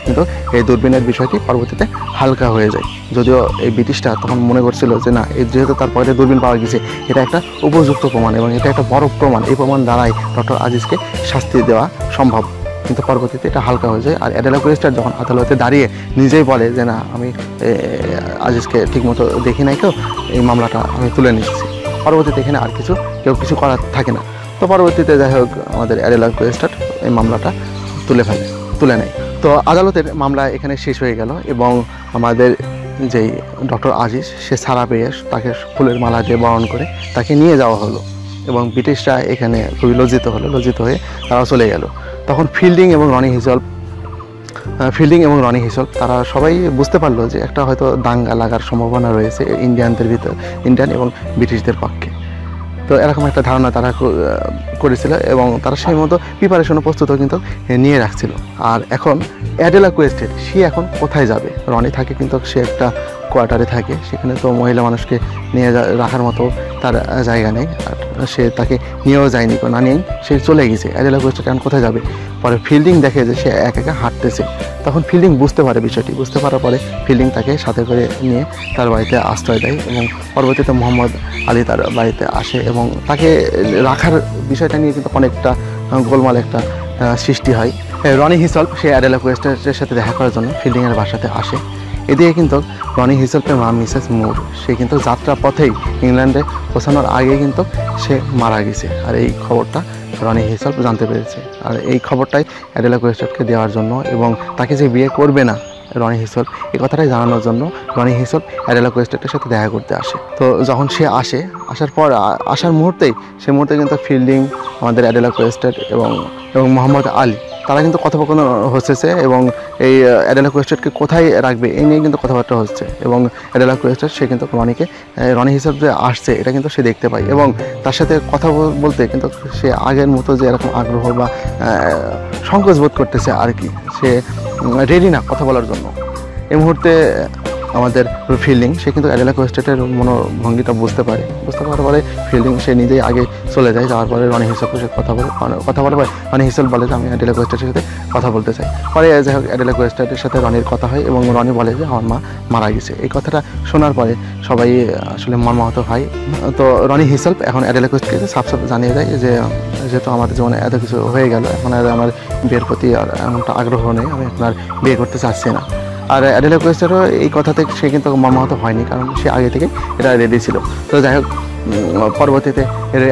কিন্তু এই দূরবীনের বিষয়টি পরবর্তীতে হালকা হয়ে যায়, যদিও এই ব্রিটিশটা তখন মনে করছিল যে না, যেহেতু তার পকেটে দূরবীন পাওয়া গেছে এটা একটা উপযুক্ত প্রমাণ এবং এটা একটা বড় প্রমাণ, এই প্রমাণ দ্বারাই ডক্টর আজিজকে শাস্তি দেওয়া সম্ভব। কিন্তু পরবর্তীতে এটা হালকা হয়ে যায়। আর অ্যাডেলা কোয়েস্টেড যখন আদালতে দাঁড়িয়ে নিজেই বলে যে না, আমি আজিজকে ঠিকমতো দেখি নাই, কেউ এই মামলাটা আমি তুলে নিচ্ছি, পরবর্তীতে এখানে আর কেউ কিছু করার থাকে না। তো পরবর্তীতে যাই হোক আমাদের অ্যাডেলা কোয়েস্টেড এই মামলাটা তুলে নেয়। তো আদালতের মামলা এখানে শেষ হয়ে গেল এবং আমাদের যেই ডক্টর আজিজ সে ছাড়া পেয়ে তাকে ফুলের মালা দিয়ে বরণ করে তাকে নিয়ে যাওয়া হলো এবং ব্রিটিশরা এখানে খুবই লজ্জিত হয়ে তারা চলে গেল। তখন ফিল্ডিং এবং রনি হিসল তারা সবাই বুঝতে পারলো যে একটা হয়তো দাঙ্গা লাগার সম্ভাবনা রয়েছে ইন্ডিয়ান এবং ব্রিটিশদের পক্ষে। তো এরকম একটা ধারণা তারা করেছিল এবং তারা সেই মতো প্রিপারেশন প্রস্তুতও কিন্তু নিয়ে রাখছিল। আর এখন অ্যাডেলা কোয়েস্টেড সে এখন কোথায় যাবে? রনি থাকে কিন্তু সে একটা কোয়ার্টারে থাকে, সেখানে তো মহিলা মানুষকে নিয়ে রাখার মতো তার জায়গা নেই, আর সে তাকে নিয়েও যায়নি, না নিয়েই সে চলে গেছে। অ্যাডেলা কোয়েস্টেড এখন কোথায় যাবে? পরে ফিল্ডিং দেখে যে সে একা হাঁটতেছে, তখন ফিল্ডিং বুঝতে পারে বিষয়টি। বুঝতে পারার পরে ফিল্ডিং তাকে সাথে করে নিয়ে তার বাড়িতে আশ্রয় দেয় এবং পরবর্তীতে মোহাম্মদ আলী তার বাড়িতে আসে এবং তাকে রাখার বিষয়টা নিয়ে কিন্তু অনেকটা গোলমাল একটা সৃষ্টি হয়। রনি হিসল সে অ্যাডেলা কোয়েস্টেডের সাথে দেখা করার জন্য ফিল্ডিংয়ের বাসাতে আসে। এদিকে কিন্তু রনি হিসলফের মা মিসেস মুর সে কিন্তু যাত্রা পথেই ইংল্যান্ডে পৌঁছানোর আগে কিন্তু সে মারা গেছে, আর এই খবরটা রনি হিসলফ জানতে পেরেছে। আর এই খবরটাই অ্যাডেলা কোয়েস্টেডকে দেওয়ার জন্য এবং তাকে যে বিয়ে করবে না রনি হিসল, এই কথাটাই জানানোর জন্য রনি হিসল অ্যাডেলা কোয়েস্টেডের সাথে দেখা করতে আসে। তো যখন সে আসার মুহূর্তে কিন্তু ফিল্ডিং, আমাদের অ্যাডেলা কোয়েস্টেড এবং মোহাম্মদ আলী তারা কিন্তু কথোপকথন হচ্ছে এবং এই অ্যাডেলা কোয়েস্টেডকে কোথায় রাখবে এই নিয়ে কিন্তু কথাবার্তা হচ্ছে এবং অ্যাডেলা কোয়েস্টেড সে কিন্তু রনি হিসেবে যে আসছে এটা কিন্তু সে দেখতে পায় এবং তার সাথে কথা বলতে কিন্তু সে আগের মতো যে এরকম আগ্রহ বা সংকোচ বোধ করতেছে আর কি, সে রেডি না কথা বলার জন্য। এই মুহূর্তে আমাদের ফিল্ডিং সে কিন্তু অ্যাডেলা কোয়েস্টেডের মনোভঙ্গিটা বুঝতে পারার পরে ফিল্ডিং সে নিজেই আগে চলে যায়। যাওয়ার পরে রনি হিসেলকে সে কথা বলার পরে রনি হিসেল বলে যে আমি অ্যাডেলা কোয়েস্টেডের সাথে কথা বলতে চাই। পরে যাই হোক অ্যাডেলা কোয়েস্টেডের সাথে রনির কথা হয় এবং রনি বলে যে আমার মা মারা গেছে। এই কথাটা শোনার পরে সবাই আসলে মর্মাহত হয়। তো রনি হিসেল এখন অ্যাডেলা কোয়েস্টেডকে সাফ জানিয়ে দেয় যে যেহেতু আমাদের জীবনে এত কিছু হয়ে গেল, এখন আর আমার বিয়ের প্রতি আর এমনটা আগ্রহ নেই, আমি আপনার বিয়ে করতে চাচ্ছি না। আর অ্যাডেলা কোয়েস্টেডও এই কথাতে সে কিন্তু মর্মাহত হয়নি, কারণ সে আগে থেকে এটা রেডি ছিল। তো যাই হোক পরবর্তীতে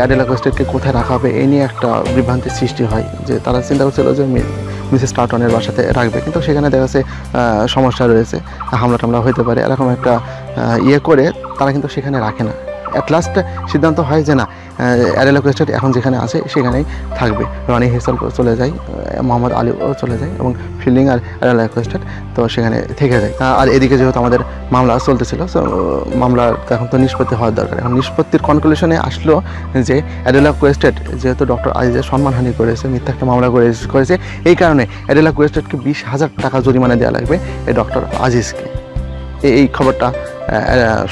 অ্যাডেলা কোয়েস্টেডকে কোথায় রাখা হবে এই নিয়ে একটা বিভ্রান্তির সৃষ্টি হয়, যে তারা চিন্তা করছিল যে মিসেস টার্টনের বাসাতে রাখবে, কিন্তু সেখানে দেখা যাচ্ছে সমস্যা রয়েছে, হামলা টামলা হতে পারে, এরকম একটা করে তারা কিন্তু সেখানে রাখে না। অ্যাট লাস্ট সিদ্ধান্ত হয় যে না, অ্যাডেলা কোয়েস্টেড এখন যেখানে আছে সেখানেই থাকবে। রনি হিসল চলে যায়, মোহাম্মদ আলীও চলে যায় এবং ফিল্ডিং আর অ্যাডেলা কোয়েস্টেড তো সেখানে থেকে যায়। আর এদিকে যেহেতু আমাদের মামলা চলতেছিল, মামলার এখন তো নিষ্পত্তি হওয়ার দরকার। এখন নিষ্পত্তির কনক্লুশনে আসলো যে অ্যাডেলা কোয়েস্টেড যেহেতু ডক্টর আজিজের সম্মানহানি করেছে, মিথ্যা একটা মামলা করেছে, এই কারণে অ্যাডেলা কোয়েস্টেডকে 20,000 টাকা জরিমানা দেওয়া লাগবে এই ডক্টর আজিজকে। এই খবরটা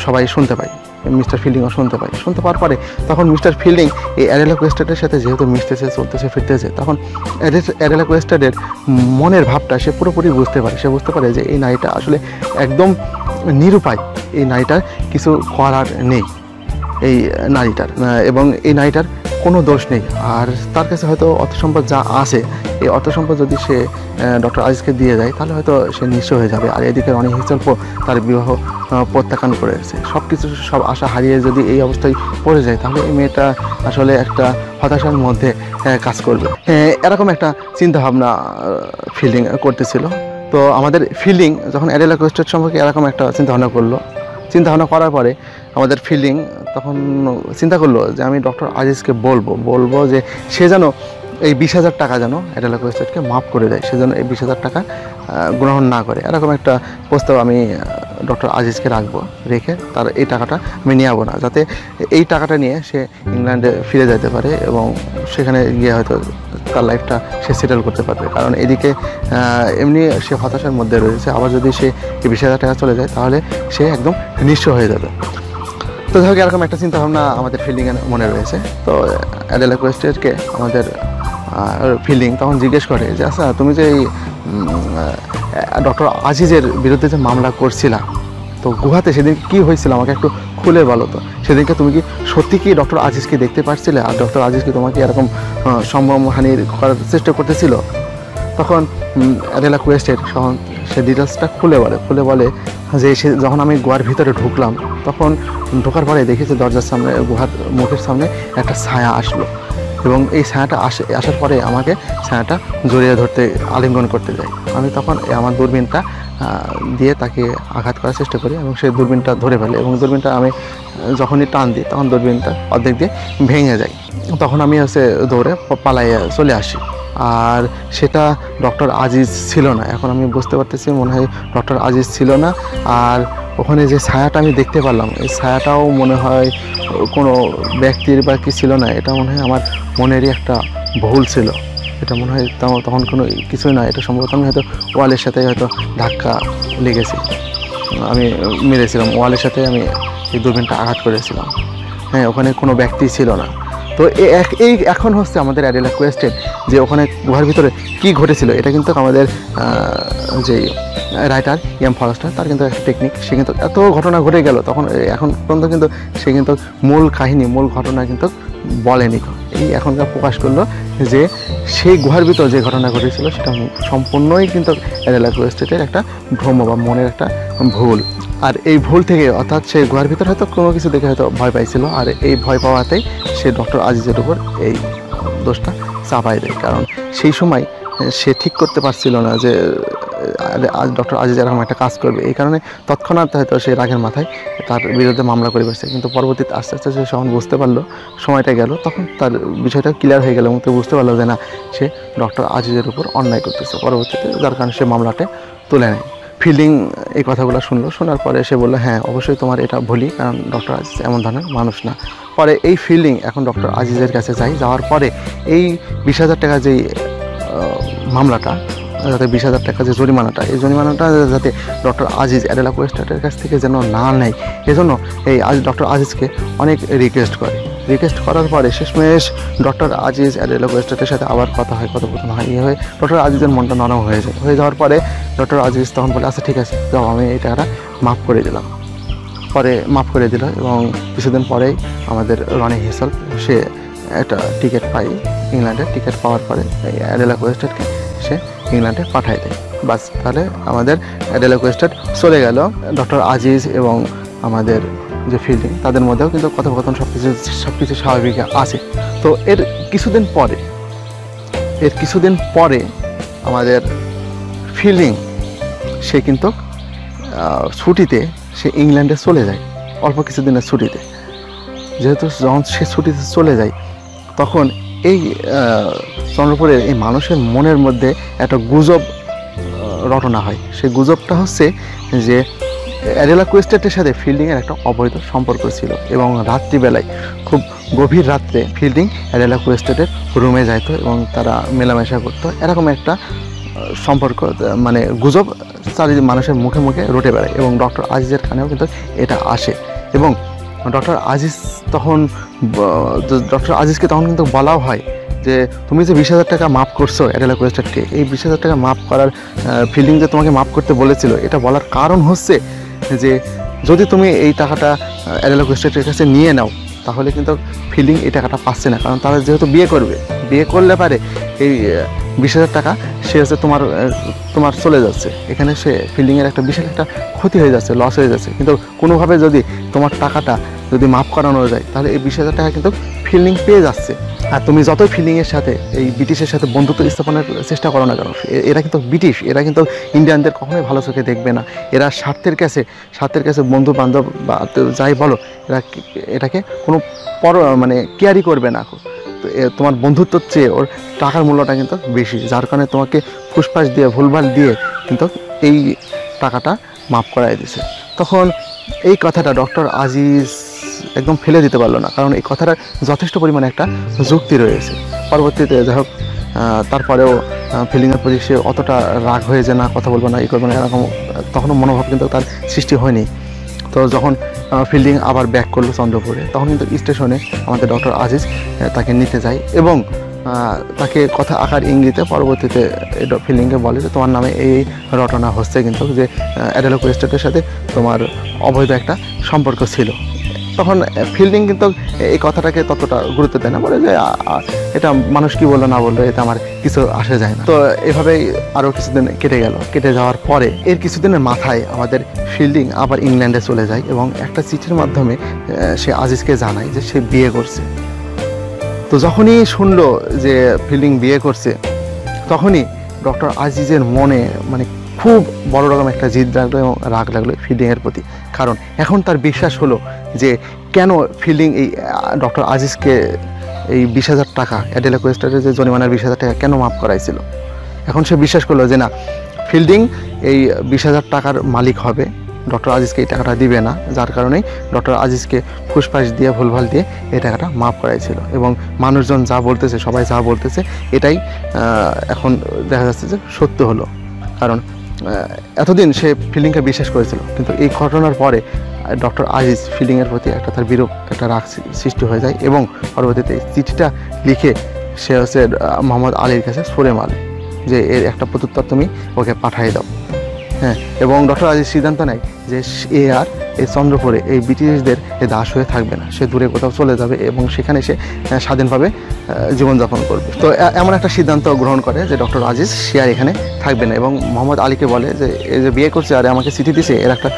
সবাই শুনতে পায় মিস্টার ফিল্ডিংও শুনতে পায়। শুনতে পাওয়ার পরে তখন মিস্টার ফিল্ডিং এই অ্যাডেলা কোয়েস্টেডের সাথে যেহেতু মিশতেছে, চলতেছে, ফিরতেছে, তখন অ্যাডেলা কোয়েস্টেডের মনের ভাবটা সে পুরোপুরি বুঝতে পারে। সে বুঝতে পারে যে এই নারীটা আসলে একদম নিরুপায়, এই নারীটার কিছু করার নেই এই নারীটার, এবং এই নারীটার কোনো দোষ নেই। আর তার কাছে হয়তো অর্থ সম্পদ যা আছে, এই অর্থ সম্পদ যদি সে ডক্টর আজিজকে দিয়ে যায় তাহলে হয়তো সে নিঃস্ব হয়ে যাবে। আর এদিকে রনি হিসেলফ তার বিবাহ প্রত্যাখ্যান করেছে। সব আশা হারিয়ে যদি এই অবস্থায় পড়ে যায় তাহলে এই মেয়েটা আসলে একটা হতাশার মধ্যে কাজ করবে। এরকম একটা চিন্তাভাবনা ফিল্ডিং করতেছিল। তো আমাদের ফিল্ডিং যখন অ্যাডেলা কোয়েস্টেড সম্পর্কে এরকম একটা চিন্তাভাবনা করলো, চিন্তাভাবনা করার পরে আমাদের ফিল্ডিং তখন চিন্তা করলো যে আমি ডক্টর আজিজকে বলবো যে সে যেন এই 20,000 টাকা যেন অ্যাডেলা কোয়েস্টেডকে মাফ করে দেয়, সে যেন এই 20,000 টাকা গ্রহণ না করে। এরকম একটা প্রস্তাব আমি ডক্টর আজিজকে রেখে তার এই টাকাটা আমি নিয়ে যাবো না, যাতে এই টাকাটা নিয়ে সে ইংল্যান্ডে ফিরে যেতে পারে এবং সেখানে গিয়ে হয়তো তার লাইফটা সে সেটেল করতে পারবে। কারণ এদিকে এমনি সে হতাশার মধ্যে রয়েছে, আবার যদি সে এই 20,000 টাকা চলে যায় তাহলে সে একদম নিঃস্ব হয়ে যাবে। তো যাই হোক, এরকম একটা চিন্তাভাবনা আমাদের ফিল্ডিংয়ের মনে রয়েছে। তো অ্যাডেলা কোয়েস্টেডকে আমাদের ফিল্ডিং তখন জিজ্ঞেস করে যে আচ্ছা, তুমি যে এই ডক্টর আজিজের বিরুদ্ধে যে মামলা করছিলা, তো গুহাতে সেদিন কি হয়েছিল আমাকে একটু খুলে বলো তো। সেদিনকে তুমি কি সত্যি কি ডক্টর আজিজকে দেখতে পাচ্ছিলে, আর ডক্টর আজিজ কি তোমাকে এরকম সম্মানহানির করার চেষ্টা করতেছিল? তখন অ্যাডেলা কোয়েস্টেড সে ডিটেলসটা খুলে বলে যে যখন আমি গুহার ভিতরে ঢুকলাম, তখন ঢোকার পরে দেখেছি দরজার সামনে, গুহার মুখের সামনে একটা ছায়া আসলো, এবং এই ছায়াটা আসার পরে আমাকে ছায়াটা জড়িয়ে ধরতে, আলিঙ্গন করতে যায়। আমি তখন আমার দূরবীনটা দিয়ে তাকে আঘাত করার চেষ্টা করি এবং সেই দূরবীনটা ধরে ফেলে, এবং দূরবীনটা আমি যখনই টান দিই তখন দূরবীনটা অর্ধেক দিয়ে ভেঙে যায়। তখন আমি দৌড়ে পালাইয়ে চলে আসি। আর সেটা ডক্টর আজিজ ছিল না। এখন আমি বুঝতে পারতেছি মনে হয় ডক্টর আজিজ ছিল না। আর ওখানে যে ছায়াটা আমি দেখতে পারলাম, এই ছায়াটাও মনে হয় কোনো ব্যক্তির বা কি ছিল না, এটা মনে হয় আমার মনেরই একটা ভুল ছিল। এটা মনে হয় তখন কোনো কিছুই না, এটা সম্ভবত আমি হয়তো ওয়ালের সাথে হয়তো ধাক্কা লেগেছি, আমি মেরেছিলাম ওয়ালের সাথে, আমি এই দূরবীনটা আঘাত করেছিলাম। হ্যাঁ, ওখানে কোনো ব্যক্তি ছিল না। তো এই এখন হচ্ছে আমাদের অ্যাডেলা কোয়েস্টেড যে ওখানে গুহার ভিতরে কী ঘটেছিল, এটা কিন্তু আমাদের যে রাইটার এম ফরেস্টার, তার কিন্তু একটা টেকনিক। সে কিন্তু এত ঘটনা ঘটে গেল, তখন এখন পর্যন্ত কিন্তু সে কিন্তু মূল কাহিনী, মূল ঘটনা কিন্তু বলেনি। এই এখনকার প্রকাশ করলো যে সেই গুহার ভিতর যে ঘটনা ঘটেছিল সেটা সম্পূর্ণই কিন্তু অ্যাডেলা কোয়েস্টেডের একটা ভ্রম বা মনের একটা ভুল। আর এই ভুল থেকে, অর্থাৎ সে গুহার ভিতর হয়তো কোনো কিছু দেখে হয়তো ভয় পাইছিল, আর এই ভয় পাওয়াতেই সে ডক্টর আজিজের উপর এই দোষটা চাপাই দেয়। কারণ সেই সময় সে ঠিক করতে পারছিল না যে ডক্টর আজিজ এরকম একটা কাজ করবে, এই কারণে তৎক্ষণাৎ হয়তো সে রাগের মাথায় তার বিরুদ্ধে মামলা করে বসছে। কিন্তু পরবর্তীতে আস্তে আস্তে সে যখন বুঝতে পারলো, সময়টা গেল, তখন তার বিষয়টা ক্লিয়ার হয়ে গেল এবং তো বুঝতে পারলো যে না, সে ডক্টর আজিজের উপর অন্যায় করতেছে পরবর্তীতে, যার কারণে সে মামলাটা তুলে নেয়। ফিল্ডিং এই কথাগুলো শোনার পরে সে বললো হ্যাঁ, অবশ্যই তোমার এটা ভুলই, কারণ ডক্টর আজিজ এমন ধরনের মানুষ না। পরে এই ফিল্ডিং এখন ডক্টর আজিজের কাছে যাওয়ার পরে এই 20,000 টাকা যেই মামলাটা, যাতে 20,000 টাকা যে জরিমানাটা, এই জরিমানাটা যাতে ডক্টর আজিজ অ্যাডেলা কোয়েস্টেডের কাছ থেকে যেন না নেয়, এজন্য এই ডক্টর আজিজকে অনেক রিকোয়েস্ট করার পরে শেষমেশ ডক্টর আজিজ অ্যাডেলা কোয়েস্টেডের সাথে আবার কথোপকথন হয়, হয়ে ডক্টর আজিজের মনটা নরম হয়ে যাওয়ার পরে ডক্টর আজিজ তখন বলে আচ্ছা ঠিক আছে, যাও, আমি এই টাকাটা মাফ করে দিলাম। পরে মাফ করে দিল, এবং কিছুদিন পরেই আমাদের রনি হিসেলফ সে একটা টিকিট পাই, ইংল্যান্ডের টিকিট পাওয়ার পরে অ্যাডেলা কোয়েস্টেডকে সে ইংল্যান্ডে পাঠায় দেয়। বাস, তাহলে আমাদের অ্যাডেলা কোয়েস্টেড চলে গেল। ডক্টর আজিজ এবং আমাদের যে ফিল্ডিং, তাদের মধ্যেও কিন্তু কথোপকথন সব কিছু স্বাভাবিক আছে। তো এর কিছুদিন পরে আমাদের ফিল্ডিং সে কিন্তু ছুটিতে সে ইংল্যান্ডে চলে যায়, অল্প কিছুদিনের ছুটিতে। যেহেতু যখন সে ছুটিতে চলে যায়, তখন এই চন্দ্রপুরের এই মানুষের মনের মধ্যে একটা গুজব রটনা হয়। সেই গুজবটা হচ্ছে যে অ্যাডেলা কোয়েস্টেডের সাথে ফিল্ডিংয়ের একটা অবৈধ সম্পর্ক ছিল, এবং রাত্রিবেলায় খুব গভীর রাত্রে ফিল্ডিং অ্যাডেলা কোয়েস্টেডের রুমে যাইত এবং তারা মেলামেশা করতো। এরকম একটা সম্পর্ক, মানে গুজব চারি মানুষের মুখে রটে বেড়ায়, এবং ডক্টর আজিজের কানেও কিন্তু এটা আসে। এবং ডক্টর আজিজ তখন ডক্টর আজিজকে তখন কিন্তু বলাও হয় যে তুমি যে 20,000 টাকা মাফ করছো অ্যাডেলা কোয়েস্টারকে, এই 20,000 টাকা মাফ করার ফিল্ডিং যে তোমাকে মাফ করতে বলেছিল, এটা বলার কারণ হচ্ছে যে যদি তুমি এই টাকাটা অ্যাডেলা কোয়েস্টারের কাছে নিয়ে নাও তাহলে কিন্তু ফিল্ডিং এই টাকাটা পাচ্ছে না, কারণ তারা যেহেতু বিয়ে করলে পারে এই 20,000 টাকা সে হচ্ছে তোমার চলে যাচ্ছে, এখানে সে ফিল্ডিংয়ের একটা বিশাল একটা ক্ষতি হয়ে যাচ্ছে, লস হয়ে যাচ্ছে। কিন্তু কোনোভাবে যদি তোমার টাকাটা যদি মাফ করানো যায় তাহলে এই 20,000 টাকা কিন্তু ফিল্ডিং পেয়ে যাচ্ছে। আর তুমি যতই ফিল্ডিংয়ের সাথে এই ব্রিটিশের সাথে বন্ধুত্ব স্থাপনের চেষ্টা করো না কেন, এরা কিন্তু ব্রিটিশ, এরা কিন্তু ইন্ডিয়ানদের কখনোই ভালো চোখে দেখবে না। এরা স্বার্থের কাছে বন্ধু বান্ধব বা যাই বলো, এটাকে কোনো মানে কেয়ারই করবে না। তো তোমার বন্ধুত্বর চেয়ে ওর টাকার মূল্যটা কিন্তু বেশি, যার কারণে তোমাকে ফুসফাস দিয়ে ভুলভাল দিয়ে কিন্তু এই টাকাটা মাফ করাই দিছে। তখন এই কথাটা ডক্টর আজিজ একদম ফেলে দিতে পারলো না, কারণ এই কথাটার যথেষ্ট পরিমাণে একটা যুক্তি রয়েছে। পরবর্তীতে যাই হোক তারপরেও ফিল্ডিংয়ের প্রতি সে অতটা রাগ হয়ে যে না কথা বলবো না, করবো না, এরকম তখনও মনোভাব কিন্তু তার সৃষ্টি হয়নি। তো যখন ফিল্ডিং আবার ব্যাক করলো চন্দ্রপুরে, তখন কিন্তু স্টেশনে আমাদের ডক্টর আজিজ তাকে নিতে যায় এবং তাকে কথা আকার ইঙ্গিতে পরবর্তীতে ফিল্ডিংকে বলে যে তোমার নামে এই রটনা হচ্ছে, কিন্তু যে অ্যাডেলা কোয়েস্টারের সাথে তোমার অবৈধ একটা সম্পর্ক ছিল। তখন ফিল্ডিং কিন্তু এই কথাটাকে ততটা গুরুত্ব দেয় না, বলে যে এটা মানুষ কি বললো না বললো এতে আমার কিছু আসে যায় না। তো এভাবেই আরও কিছুদিন কেটে যাওয়ার পরে এর কিছুদিনের মাথায় আমাদের ফিল্ডিং আবার ইংল্যান্ডে চলে যায় এবং একটা চিঠির মাধ্যমে সে আজিজকে জানায় যে সে বিয়ে করছে। তো যখনই শুনলো যে ফিল্ডিং বিয়ে করছে তখনই ডক্টর আজিজের মনে মানে খুব বড় রকম একটা জিদ লাগলো এবং রাগ লাগলো ফিল্ডিংয়ের প্রতি, কারণ এখন তার বিশ্বাস হলো যে কেন ফিল্ডিং এই ডক্টর আজিজকে এই 20,000 টাকা অ্যাডেলা কোয়েস্টারের যে জরিমানার 20,000 টাকা কেন মাফ করাইছিল। এখন সে বিশ্বাস করলো যে না, ফিল্ডিং এই 20,000 টাকার মালিক হবে, ডক্টর আজিজকে এই টাকাটা দিবে না, যার কারণেই ডক্টর আজিজকে ফুসফাস দিয়ে ভুলভাল দিয়ে এই টাকাটা মাফ করাইছিল। এবং মানুষজন যা বলতেছে, সবাই যা বলতেছে, এটাই এখন দেখা যাচ্ছে যে সত্য হলো। কারণ এতদিন সে ফিল্ডিংকে বিশ্বাস করেছিল, কিন্তু এই ঘটনার পরে ডক্টর আজিজ ফিল্ডিংয়ের প্রতি তার বিরূপ একটা রাগ সৃষ্টি হয়ে যায় এবং পরবর্তীতে চিঠিটা লিখে সে হচ্ছে মোহাম্মদ আলীর কাছে ছুড়ে মারে যে এর একটা প্রত্যুত্তর তুমি ওকে পাঠিয়ে দাও। হ্যাঁ, এবং ডক্টর আজিজ সিদ্ধান্ত নেয় যে এ আর এই চন্দ্রপুরে এই ব্রিটিশদের দাস হয়ে থাকবে না, সে দূরে কোথাও চলে যাবে এবং সেখানে সে স্বাধীনভাবে জীবনযাপন করবে। তো এমন একটা সিদ্ধান্ত গ্রহণ করে যে ডক্টর আজিজ সে আর এখানে থাকবে না এবং মোহাম্মদ আলীকে বলে যে এই যে বিয়ে করছে আর আমাকে চিঠি দিছে, এর একটা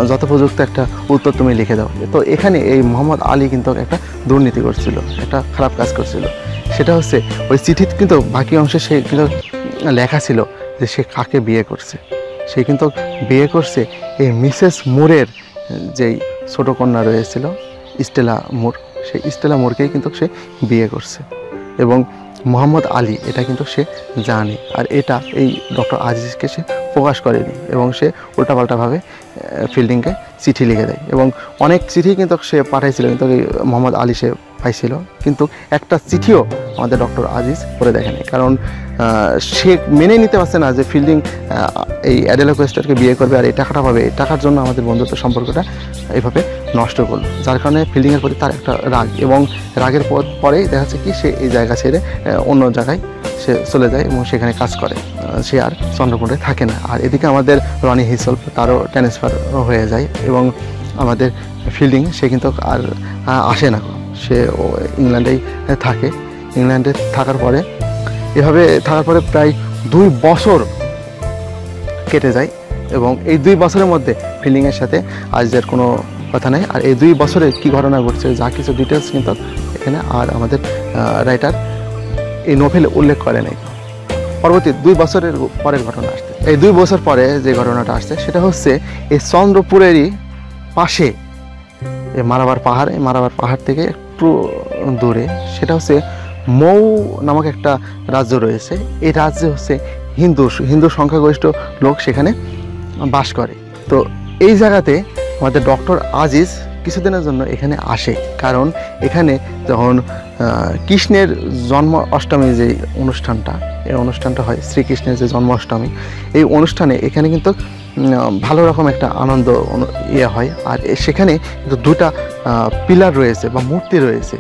যথোপযুক্ত একটা উত্তর তুমি লিখে দাও। তো এখানে এই মোহাম্মদ আলী কিন্তু একটা দুর্নীতি করছিল, একটা খারাপ কাজ করছিল। সেটা হচ্ছে ওই চিঠির কিন্তু বাকি অংশে সে কিন্তু লেখা ছিল যে সে কাকে বিয়ে করছে। সে কিন্তু বিয়ে করছে এই মিসেস মুরের যেই ছোটো কন্যা রয়েছিল স্টেলা মুর, সেই স্টেলা মুরকেই কিন্তু সে বিয়ে করছে এবং মোহাম্মদ আলী এটা কিন্তু সে জানে। আর এটা এই ডক্টর আজিজকে সে প্রকাশ করেনি এবং সে উল্টাপাল্টাভাবে ফিল্ডিংকে চিঠি লিখে দেয় এবং অনেক চিঠি কিন্তু সে পাঠাইছিল, কিন্তু মোহাম্মদ আলী সে পাইছিল, কিন্তু একটা চিঠিও আমাদের ডক্টর আজিজ পড়ে দেখেনি, কারণ সে মেনে নিতে পারছে না যে ফিল্ডিং এই অ্যাডেলা কোয়েস্টারকে বিয়ে করবে আর এই টাকাটা পাবে। এই টাকার জন্য আমাদের বন্ধুত্ব সম্পর্কটা এইভাবে নষ্ট করলো, যার কারণে ফিল্ডিংয়ের প্রতি তার একটা রাগ এবং রাগের পরেই দেখা যাচ্ছে কি সে এই জায়গা ছেড়ে অন্য জায়গায় সে চলে যায় এবং সেখানে কাজ করে, সে আর চন্দ্রপুরে থাকে না। আর এদিকে আমাদের রনি হিসল্প তারও ট্রান্সফার হয়ে যায় এবং আমাদের ফিল্ডিং সে কিন্তু আর আসে না, সে ইংল্যান্ডেই থাকে। ইংল্যান্ডে থাকার পরে প্রায় 2 বছর কেটে যায় এবং এই 2 বছরের মধ্যে ফিল্ডিংয়ের সাথে আজিজের কোনো কথা নেই। আর এই 2 বছরে কী ঘটনা ঘটছে যা কিছু ডিটেলস কিন্তু এখানে আর আমাদের রাইটার এই নোভেলে উল্লেখ করে নাই। পরবর্তী 2 বছরের পরের ঘটনা আসছে। এই 2 বছর পরে যে ঘটনাটা আসছে সেটা হচ্ছে এই চন্দ্রপুরেরই পাশে এই মারাবার পাহাড়, এই মারাবার পাহাড় থেকে একটু দূরে সেটা হচ্ছে মৌ নামক একটা রাজ্য রয়েছে। এই রাজ্যে হচ্ছে হিন্দু সংখ্যাগরিষ্ঠ লোক সেখানে বাস করে। তো এই জায়গাতে আমাদের ডক্টর আজিজ কিছুদিনের জন্য এখানে আসে, কারণ এখানে যখন কৃষ্ণের জন্ম অষ্টমী যে অনুষ্ঠানটা, এই অনুষ্ঠানটা হয় শ্রীকৃষ্ণের যে জন্ম অষ্টমী, এই অনুষ্ঠানে এখানে কিন্তু ভালো রকম একটা আনন্দ ইয়ে হয়। আর সেখানে কিন্তু দুটা পিলার রয়েছে বা মূর্তি রয়েছে।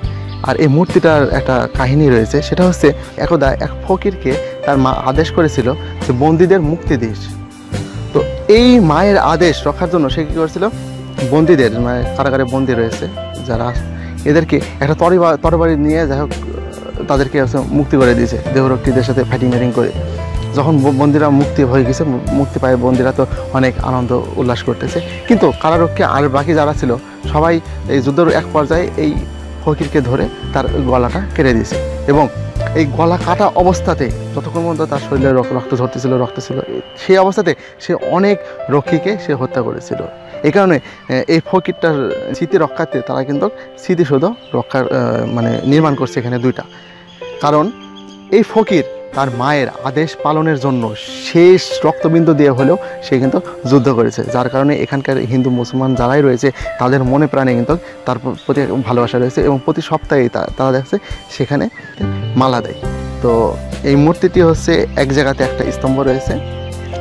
আর এই মূর্তিটার একটা কাহিনী রয়েছে, সেটা হচ্ছে একদা এক ফকিরকে তার মা আদেশ করেছিল যে বন্দীদের মুক্তি দিস। তো এই মায়ের আদেশ রক্ষার জন্য সে কী করেছিল, বন্দীদের মানে কারাগারে বন্দী রয়েছে যারা, এদেরকে একটা তরবারি নিয়ে যাই হোক তাদেরকে মুক্তি করে দিয়েছে দেহরক্ষীদের সাথে ফাইটিং করে। যখন বন্দীরা মুক্তি হয়ে গেছে, মুক্তি পায় বন্দীরা তো অনেক আনন্দ উল্লাস করতেছে, কিন্তু কারারক্ষী আর বাকি যারা ছিল সবাই এই যুদ্ধের এক পর্যায়ে এই ফকিরকে ধরে তার গলাটা কেটে দিয়েছে। এবং এই গলা কাটা অবস্থাতে যতক্ষণ পর্যন্ত তার শরীরে রক্ত ঝরতেছিল, রক্ত ছিল, সেই অবস্থাতে সে অনেক রক্ষীকে সে হত্যা করেছিল। এই কারণে এই ফকিরটার স্মৃতি রক্ষার্থে তারা কিন্তু স্মৃতিসৌধ রক্ষার মানে নির্মাণ করছে এখানে দুইটা। কারণ এই ফকির তার মায়ের আদেশ পালনের জন্য শেষ রক্তবিন্দু দিয়ে হলেও সে কিন্তু যুদ্ধ করেছে, যার কারণে এখানকার হিন্দু মুসলমান যারাই রয়েছে তাদের মনে প্রাণে কিন্তু তার প্রতি ভালোবাসা রয়েছে। এবং প্রতি সপ্তাহে তারা দেখছে সেখানে মালা দেয়। তো এই মূর্তিটি হচ্ছে এক জায়গাতে একটা স্তম্ভ রয়েছে,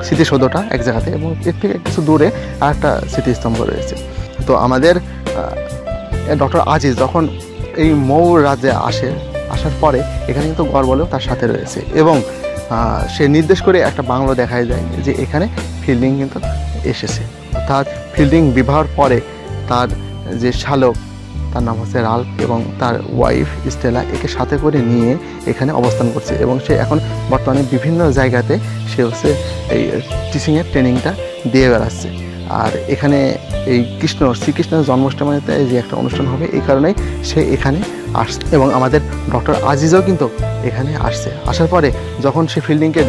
স্মৃতিসৌধটা এক জায়গাতে, এবং এর থেকে কিছু দূরে আর একটা স্মৃতিস্তম্ভ রয়েছে। তো আমাদের ডক্টর আজিজ যখন এই মৌ রাজ্যে আসার পরে এখানে কিন্তু গড়বলেও তার সাথে রয়েছে, এবং সে নির্দেশ করে একটা বাংলো দেখায় যায় যে এখানে ফিল্ডিং কিন্তু এসেছে। অর্থাৎ ফিল্ডিং বিবাহের পরে তার যে শালক, তার নাম হচ্ছে রাল্ফ, এবং তার ওয়াইফ স্টেলা একে সাথে করে নিয়ে এখানে অবস্থান করছে। এবং সে এখন বর্তমানে বিভিন্ন জায়গাতে সে হচ্ছে এই টিচিংয়ের ট্রেনিংটা দিয়ে বেড়াচ্ছে। আর এখানে এই শ্রীকৃষ্ণের জন্মাষ্টমীতে যে একটা অনুষ্ঠান হবে, এই কারণেই সে এখানে আসছে। এবং আমাদের ডক্টর আজিজও কিন্তু এখানে আসছে। আসার পরে যখন সে ফিল্ডিংকে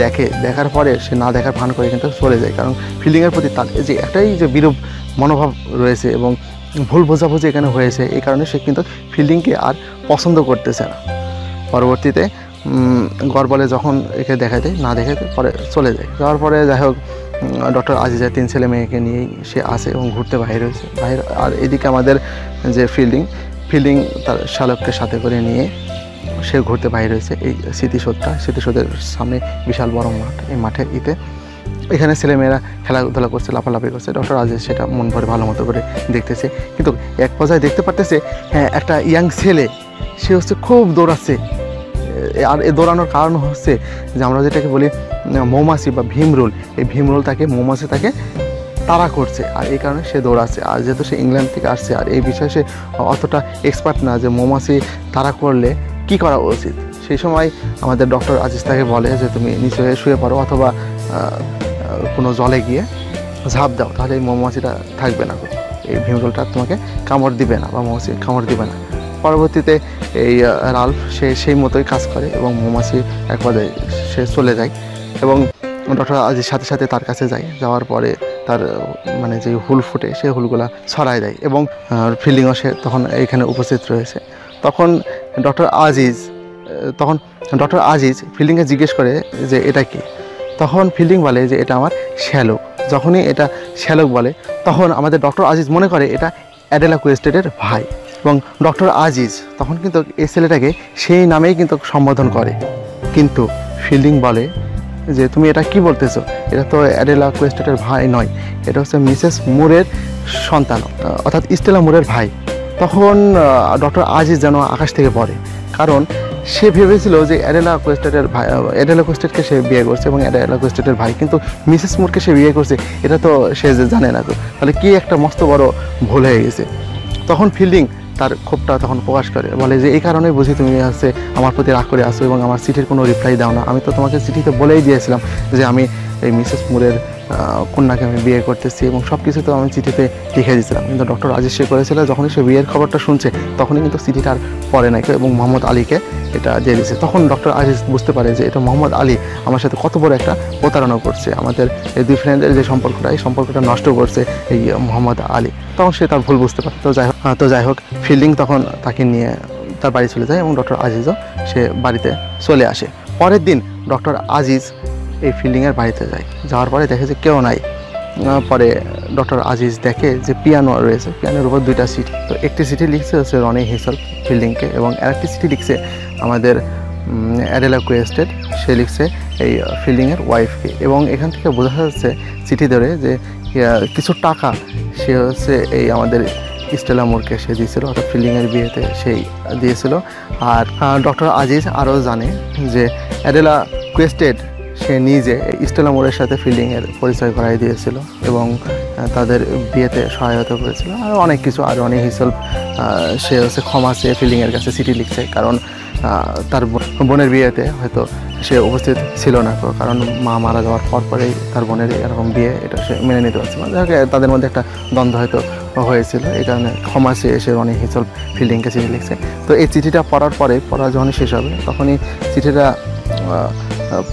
দেখার পরে সে না দেখার ভান করে কিন্তু চলে যায়, কারণ ফিল্ডিংয়ের প্রতি তার যে একটাই যে বিরূপ মনোভাব রয়েছে এবং ভুল বোঝাবুঝি এখানে হয়েছে, এই কারণে সে কিন্তু ফিল্ডিংকে আর পছন্দ করতেছে না। পরবর্তীতে গড়বলে যখন একে দেখাতে পরে চলে যায়। যাওয়ার পরে যাই হোক ডক্টর আজিজের 3 ছেলে মেয়েকে নিয়েই সে আসে এবং ঘুরতে বাইরে হয়েছে। আর এদিকে আমাদের যে ফিল্ডিং তার শালককে সাথে করে নিয়ে সে ঘুরতে বাইরে হয়েছে। এই স্মৃতিসৌধের সামনে বিশাল বড় মাঠ, এই মাঠে এখানে ছেলেমেয়েরা খেলাধুলা করছে, লাফালাফি করছে। ডক্টর আজিজ সেটা মন ভরে ভালো মতো করে দেখতেছে, কিন্তু এক পর্যায়ে দেখতে পারতেছে হ্যাঁ একটা ইয়াং ছেলে সে হচ্ছে খুব দৌড়াচ্ছে। আর এই দৌড়ানোর কারণ হচ্ছে যে আমরা যেটাকে বলি মৌমাছি বা ভীমরুল, এই ভীমরুল মৌমাছি তাকে তাড়া করছে, আর এই কারণে সে দৌড়াচ্ছে। আর যেহেতু সে ইংল্যান্ড থেকে আসছে আর এই বিষয়ে সে অতটা এক্সপার্ট না যে মৌমাছি তাড়া করলে কি করা উচিত, সেই সময় আমাদের ডক্টর আজিজ তাকে বলে যে তুমি নিচে শুয়ে পড়ো অথবা কোনো জলে গিয়ে ঝাঁপ দাও, তাহলে এই মৌমাছিটা থাকবে না, এই ভীমরুলটা তোমাকে কামড় দিবে না বা মৌমাছি কামড় দিবে না। পরবর্তীতে এই রাল্ফ সে সেই মতোই কাজ করে এবং মৌমাছি এক পর্যায়ে সে চলে যায় এবং ডক্টর আজিজ সাথে সাথে তার কাছে যায়। যাওয়ার পরে তার মানে যে হুল ফুটে সেই হুলগুলা ছড়ায় দেয় এবং ফিল্ডিংও সে তখন এইখানে উপস্থিত রয়েছে। তখন ডক্টর আজিজ ফিল্ডিংকে জিজ্ঞেস করে যে এটা কি, তখন ফিল্ডিং বলে যে এটা আমার শ্যালক। যখনই এটা শ্যালক বলে তখন আমাদের ডক্টর আজিজ মনে করে এটা অ্যাডেলা কোয়েস্টেডের ভাই, এবং ডক্টর আজিজ তখন কিন্তু এই ছেলেটাকে সেই নামেই কিন্তু সম্বোধন করে। কিন্তু ফিল্ডিং বলে যে তুমি এটা কি বলতেছো, এটা তো অ্যাডেলা কোয়েস্টেডের ভাই নয়, এটা হচ্ছে মিসেস মুরের সন্তান, অর্থাৎ স্টেলা মুরের ভাই। তখন ডক্টর আজিজ যেন আকাশ থেকে পড়ে, কারণ সে ভেবেছিল যে অ্যাডেলা কোয়েস্টেডকে সে বিয়ে করছে এবং অ্যাডেলা কোয়েস্টেডের ভাই, কিন্তু মিসেস মুরকে সে বিয়ে করছে এটা তো সে জানে না। তো তাহলে কি একটা মস্ত বড় ভুল হয়ে গেছে। তখন ফিল্ডিং তার ক্ষোভটা তখন প্রকাশ করে, বলে যে এই কারণেই বুঝি তুমি হচ্ছে আমার প্রতি রাগ করে আসো এবং আমার চিঠির কোনো রিপ্লাই দাও না। আমি তো তোমাকে চিঠিতে বলেই দিয়েছিলাম যে আমি এই মিসেস মুরের কন্যাকে আমি বিয়ে করতেছি এবং সব কিছু তো আমি চিঠিতে লিখে দিয়েছিলাম। কিন্তু ডক্টর আজিজ সে করেছিল যখনই সে বিয়ের খবরটা শুনছে তখনই কিন্তু চিঠিটা আর পড়ে নাই এবং মোহাম্মদ আলীকে এটা দিয়ে দিয়েছে। তখন ডক্টর আজিজ বুঝতে পারে যে এটা মোহাম্মদ আলী আমার সাথে কত বড় একটা প্রতারণা করছে, আমাদের এই দুই ফ্রেন্ডের যে সম্পর্কটা এই সম্পর্কটা নষ্ট করছে এই মোহাম্মদ আলী। তখন সে তার ভুল বুঝতে পারে। তো যাই হোক ফিল্ডিং তখন তাকে নিয়ে তার বাড়ি চলে যায় এবং ডক্টর আজিজও সে বাড়িতে চলে আসে। পরের দিন ডক্টর আজিজ এই ফিল্ডিংয়ের বাড়িতে যায়, যাওয়ার পরে দেখে যে কেউ নাই। পরে ডক্টর আজিজ দেখে যে পিয়ানো রয়েছে, পিয়ানোর উপর 2টা চিঠি। তো একটি চিঠি লিখছে হচ্ছে রনি হেসেল ফিল্ডিংকে এবং আরেকটি চিঠি লিখছে আমাদের অ্যাডেলা কোয়েস্টেড, সে লিখছে এই ফিল্ডিংয়ের ওয়াইফকে। এবং এখান থেকে বোঝা যাচ্ছে চিঠি ধরে যে কিছু টাকা সে হচ্ছে এই আমাদের স্টেলা মুরকে সে দিয়েছিল, অর্থাৎ ফিল্ডিংয়ের বিয়েতে সেই দিয়েছিল। আর ডক্টর আজিজ আরও জানে যে অ্যাডেলা কোয়েস্টেড সে নিজে স্টেলা মুরের সাথে ফিল্ডিংয়ের পরিচয় করাই দিয়েছিল এবং তাদের বিয়েতে সহায়তা করেছিল। আর অনেক কিছু, আর অনেক হিসেব সে হচ্ছে ক্ষমা চেয়ে ফিল্ডিংয়ের কাছে চিঠি লিখছে, কারণ তার বোনের বিয়েতে হয়তো সে উপস্থিত ছিল না, কারণ মা মারা যাওয়ার পরেই তার বোনের এরকম বিয়ে, এটা সে মেনে নিতে পারছিল না। তাদের মধ্যে একটা দ্বন্দ্ব হয়তো হয়েছিল, এই কারণে ক্ষমা চেয়ে সে অনেক হিসেব ফিল্ডিংকে চিঠি লিখছে। তো এই চিঠিটা পড়ার পরে, পড়া যখনই শেষ হবে তখনই চিঠিটা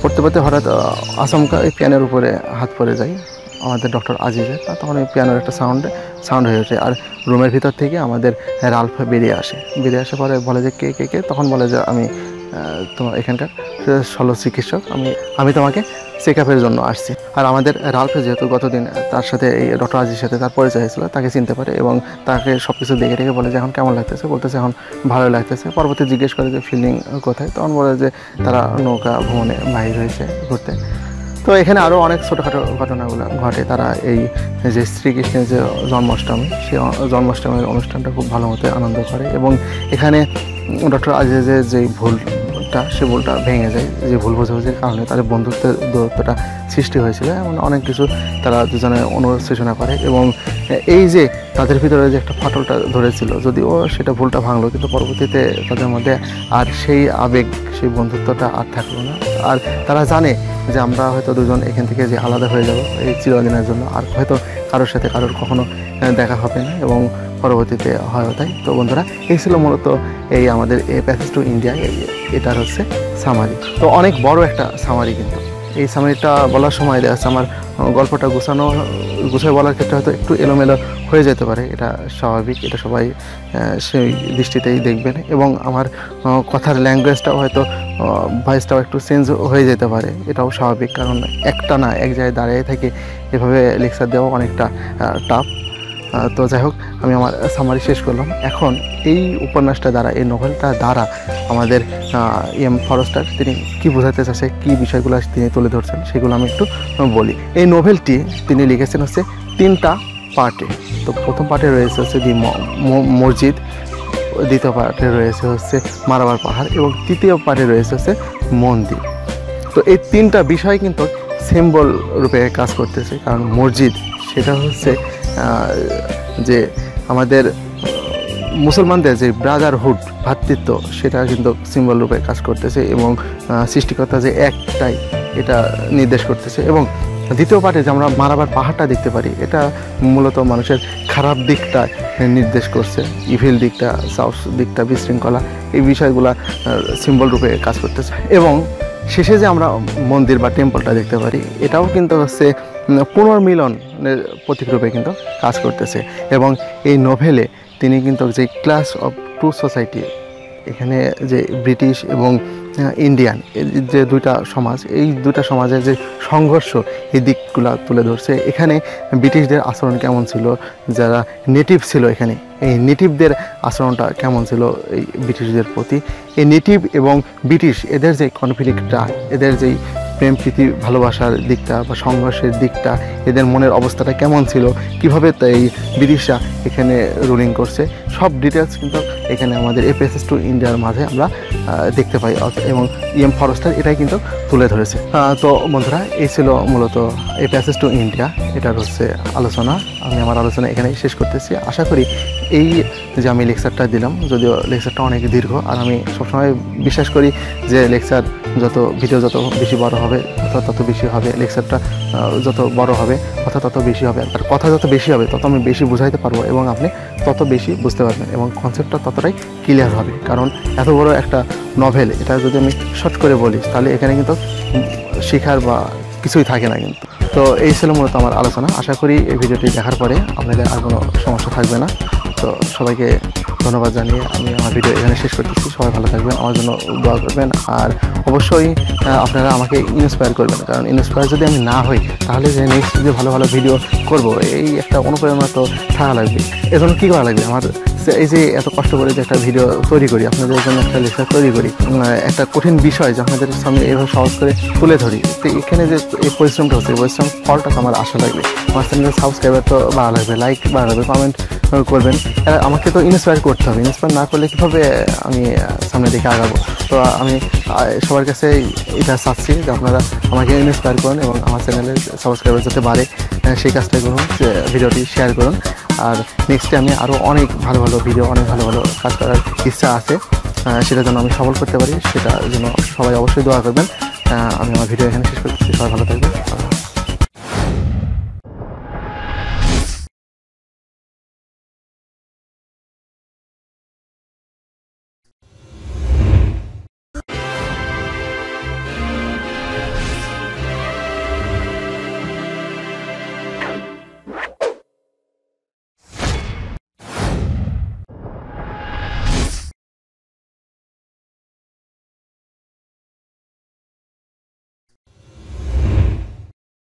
পড়তে পড়তে হঠাৎ আচমকা এই পিয়ানোর উপরে হাত পড়ে যায় আমাদের ডক্টর আজিজের। তখন এই পিয়ানোর একটা সাউন্ড হয়ে ওঠে, আর রুমের ভিতর থেকে আমাদের রালফ বেরিয়ে আসে পরে বলে যে কে কে কে তখন বলে যে আমি তোমার এখানকার শল্য চিকিৎসক, আমি তোমাকে চেক আপের জন্য আসছি। আর আমাদের রালফে যেহেতু গতদিন তার সাথে এই ডক্টর আজিজের সাথে তার পরিচয় হয়েছিল, তাকে চিনতে পারে এবং তাকে সব কিছু দেখে রেখে বলে যে এখন কেমন লাগতেছে, বলতেছে এখন ভালোই লাগতেছে। পরবর্তী জিজ্ঞেস করে যে ফিল্ডিং কোথায়, তখন বলে যে তারা নৌকা ভ্রমণে বাহির হয়েছে ঘুরতে। তো এখানে আরও অনেক ছোটোখাটো ঘটনাগুলো ঘটে। তারা এই যে শ্রীকৃষ্ণের যে জন্মাষ্টমী, সেই জন্মাষ্টমীর অনুষ্ঠানটা খুব ভালো মতো আনন্দ করে এবং এখানে ডক্টর আজিজের যেই ভুলটা, সে ভুলটা ভেঙে যায়, যে ভুল বোঝাবুঝির কারণে তাদের বন্ধুত্বের দূরত্বটা সৃষ্টি হয়েছিল। এমন অনেক কিছু তারা দুজনে অনুশোচনা করে এবং এই যে তাদের ভিতরে যে একটা ফাটলটা ধরেছিল, যদিও সেটা ভুলটা ভাঙলো, কিন্তু পরবর্তীতে তাদের মধ্যে আর সেই আবেগ, সেই বন্ধুত্বটা আর থাকলো না। আর তারা জানে যে আমরা হয়তো দুজন এখান থেকে যে আলাদা হয়ে যাব এই চিরদিনের জন্য, আর হয়তো কারোর সাথে কারোর কখনো দেখা হবে না এবং পরবর্তীতে হয় তাই। তো বন্ধুরা, এই ছিল মূলত এই আমাদের এ প্যাসেজ টু ইন্ডিয়া, এটার হচ্ছে সামারি। তো অনেক বড় একটা সামারি, কিন্তু এই সামারিটা বলার সময় দেখা যাচ্ছে আমার গল্পটা গুছায় বলার ক্ষেত্রে হয়তো একটু এলোমেলো হয়ে যেতে পারে, এটা স্বাভাবিক, এটা সবাই সেই দৃষ্টিতেই দেখবেন। এবং আমার কথার ল্যাঙ্গুয়েজটাও হয়তো ভয়েসটাও একটু চেঞ্জ হয়ে যেতে পারে, এটাও স্বাভাবিক, কারণ একটা না এক জায়গায় দাঁড়িয়ে থেকে এভাবে লেকচার দেওয়া অনেকটা টাফ। তো যাই হোক, আমি আমার সামারি শেষ করলাম। এখন এই উপন্যাসটা দ্বারা, এই নোভেলটা দ্বারা আমাদের এম ফরেস্টার তিনি কী বোঝাতে চাচ্ছে, কী বিষয়গুলো তিনি তুলে ধরছেন, সেগুলো আমি একটু বলি। এই নোভেলটি তিনি লিখেছেন হচ্ছে 3টা পার্টে। তো প্রথম পার্টে রয়েছে হচ্ছে দি মসজিদ, দ্বিতীয় পার্টে রয়েছে হচ্ছে মারাবার পাহাড় এবং তৃতীয় পার্টে রয়েছে হচ্ছে মন্দির। তো এই 3টা বিষয় কিন্তু সিম্বল রূপে কাজ করতেছে, কারণ মসজিদ সেটা হচ্ছে যে আমাদের মুসলমানদের যে ব্রাদারহুড, ভ্রাতৃত্ব, সেটা কিন্তু সিম্বল রূপে কাজ করতেছে এবং সৃষ্টিকর্তা যে একটাই এটা নির্দেশ করতেছে। এবং দ্বিতীয় পার্টে যে আমরা মারাবার পাহাড়টা দেখতে পারি, এটা মূলত মানুষের খারাপ দিকটা নির্দেশ করছে, ইভিল দিকটা, সাউথ দিকটা, বিশৃঙ্খলা, এই বিষয়গুলো সিম্বল রূপে কাজ করতেছে। এবং শেষে যে আমরা মন্দির বা টেম্পলটা দেখতে পারি, এটাও কিন্তু হচ্ছে পুনর্মিলনের প্রতীক রূপে কিন্তু কাজ করতেছে। এবং এই নোভেলে তিনি কিন্তু যে ক্লাস অফ টু সোসাইটি, এখানে যে ব্রিটিশ এবং ইন্ডিয়ান যে দুইটা সমাজ, এই দুইটা সমাজের যে সংঘর্ষ, এই দিকগুলো তুলে ধরছে। এখানে ব্রিটিশদের আচরণ কেমন ছিল, যারা নেটিভ ছিল এখানে, এই নেটিভদের আচরণটা কেমন ছিল এই ব্রিটিশদের প্রতি, এই নেটিভ এবং ব্রিটিশ এদের যে কনফ্লিক্টটা, এদের যেই প্রেম প্রীতি ভালোবাসার দিকটা বা সংঘর্ষের দিকটা, এদের মনের অবস্থাটা কেমন ছিল, কীভাবে এই ব্রিটিশরা এখানে রুলিং করছে, সব ডিটেলস কিন্তু এখানে আমাদের এ প্যাসেজ টু ইন্ডিয়ার মাঝে আমরা দেখতে পাই এবং এম ফরেস্টার এটাই কিন্তু তুলে ধরেছে। তো বন্ধুরা, এই ছিল মূলত এ প্যাসেজ টু ইন্ডিয়া, এটার হচ্ছে আলোচনা। আমি আমার আলোচনা এখানেই শেষ করতেছি। আশা করি এই যে আমি লেকচারটা দিলাম, যদিও লেকচারটা অনেক দীর্ঘ, আর আমি সবসময় বিশ্বাস করি যে লেকচার ভিডিও যত বেশি বড় হবে তত বেশি হবে, লেকচারটা যত বড় হবে কথা তত বেশি হবে, আর কথা যত বেশি হবে তত আমি বেশি বুঝাইতে পারবো এবং আপনি তত বেশি বুঝতে পারবেন এবং কনসেপ্টটা ততটাই ক্লিয়ার হবে। কারণ এত বড় একটা নভেল, এটা যদি আমি শর্ট করে বলি তাহলে এখানে কিন্তু শেখার বা কিছুই থাকে না কিন্তু। তো এই ছিল মূলত আমার আলোচনা। আশা করি এই ভিডিওটি দেখার পরে আপনাদের আর কোনো সমস্যা থাকবে না। তো সবাইকে ধন্যবাদ জানিয়ে আমি আমার ভিডিও এখানে শেষ করতেছি। সবাই ভালো থাকবেন, আমার জন্য দোয়া করবেন, আর অবশ্যই আপনারা আমাকে ইন্সপায়ার করবেন, কারণ ইন্সপায়ার যদি আমি না হই তাহলে যে নেক্সট যে ভালো ভালো ভিডিও করব এই একটা অনুপ্রেরণা তো থাকা লাগবে। এজন্য কী করা লাগবে, আমার এই যে এত কষ্ট করে যে একটা ভিডিও তৈরি করি, আপনাদের জন্য একটা লেকচার তৈরি করি, একটা কঠিন বিষয় যে আপনাদের সামনে এভাবে সহজ করে তুলে ধরি, তো এখানে যে এই পরিশ্রমটা হচ্ছে, পরিশ্রম ফলটা তো আমার আশা লাগবে। আমার চ্যানেলের সাবস্ক্রাইবার তো বাড়া লাগবে, লাইক বাড়া লাগবে, কমেন্ট করবেন। আমাকে তো ইন্সপায়ার করতে হবে, ইন্সপায়ার না করলে কীভাবে আমি সামনের দিকে আগাবো? তো আমি সবার কাছে এটা চাচ্ছি যে আপনারা আমাকে ইন্সপায়ার করুন এবং আমার চ্যানেলের সাবস্ক্রাইবার যাতে বাড়ে সেই কাজটাই করুন, যে ভিডিওটি শেয়ার করুন। আর নেক্সটে আমি আরও অনেক ভালো ভালো ভিডিও, অনেক ভালো ভালো কাজ করার ইচ্ছা আছে, সেটা যেন আমি সফল করতে পারি, সেটা যেন সবাই অবশ্যই দোয়া করবেন। আমি আমার ভিডিও এখানে শেষ করছি। সবাই ভালো থাকবেন।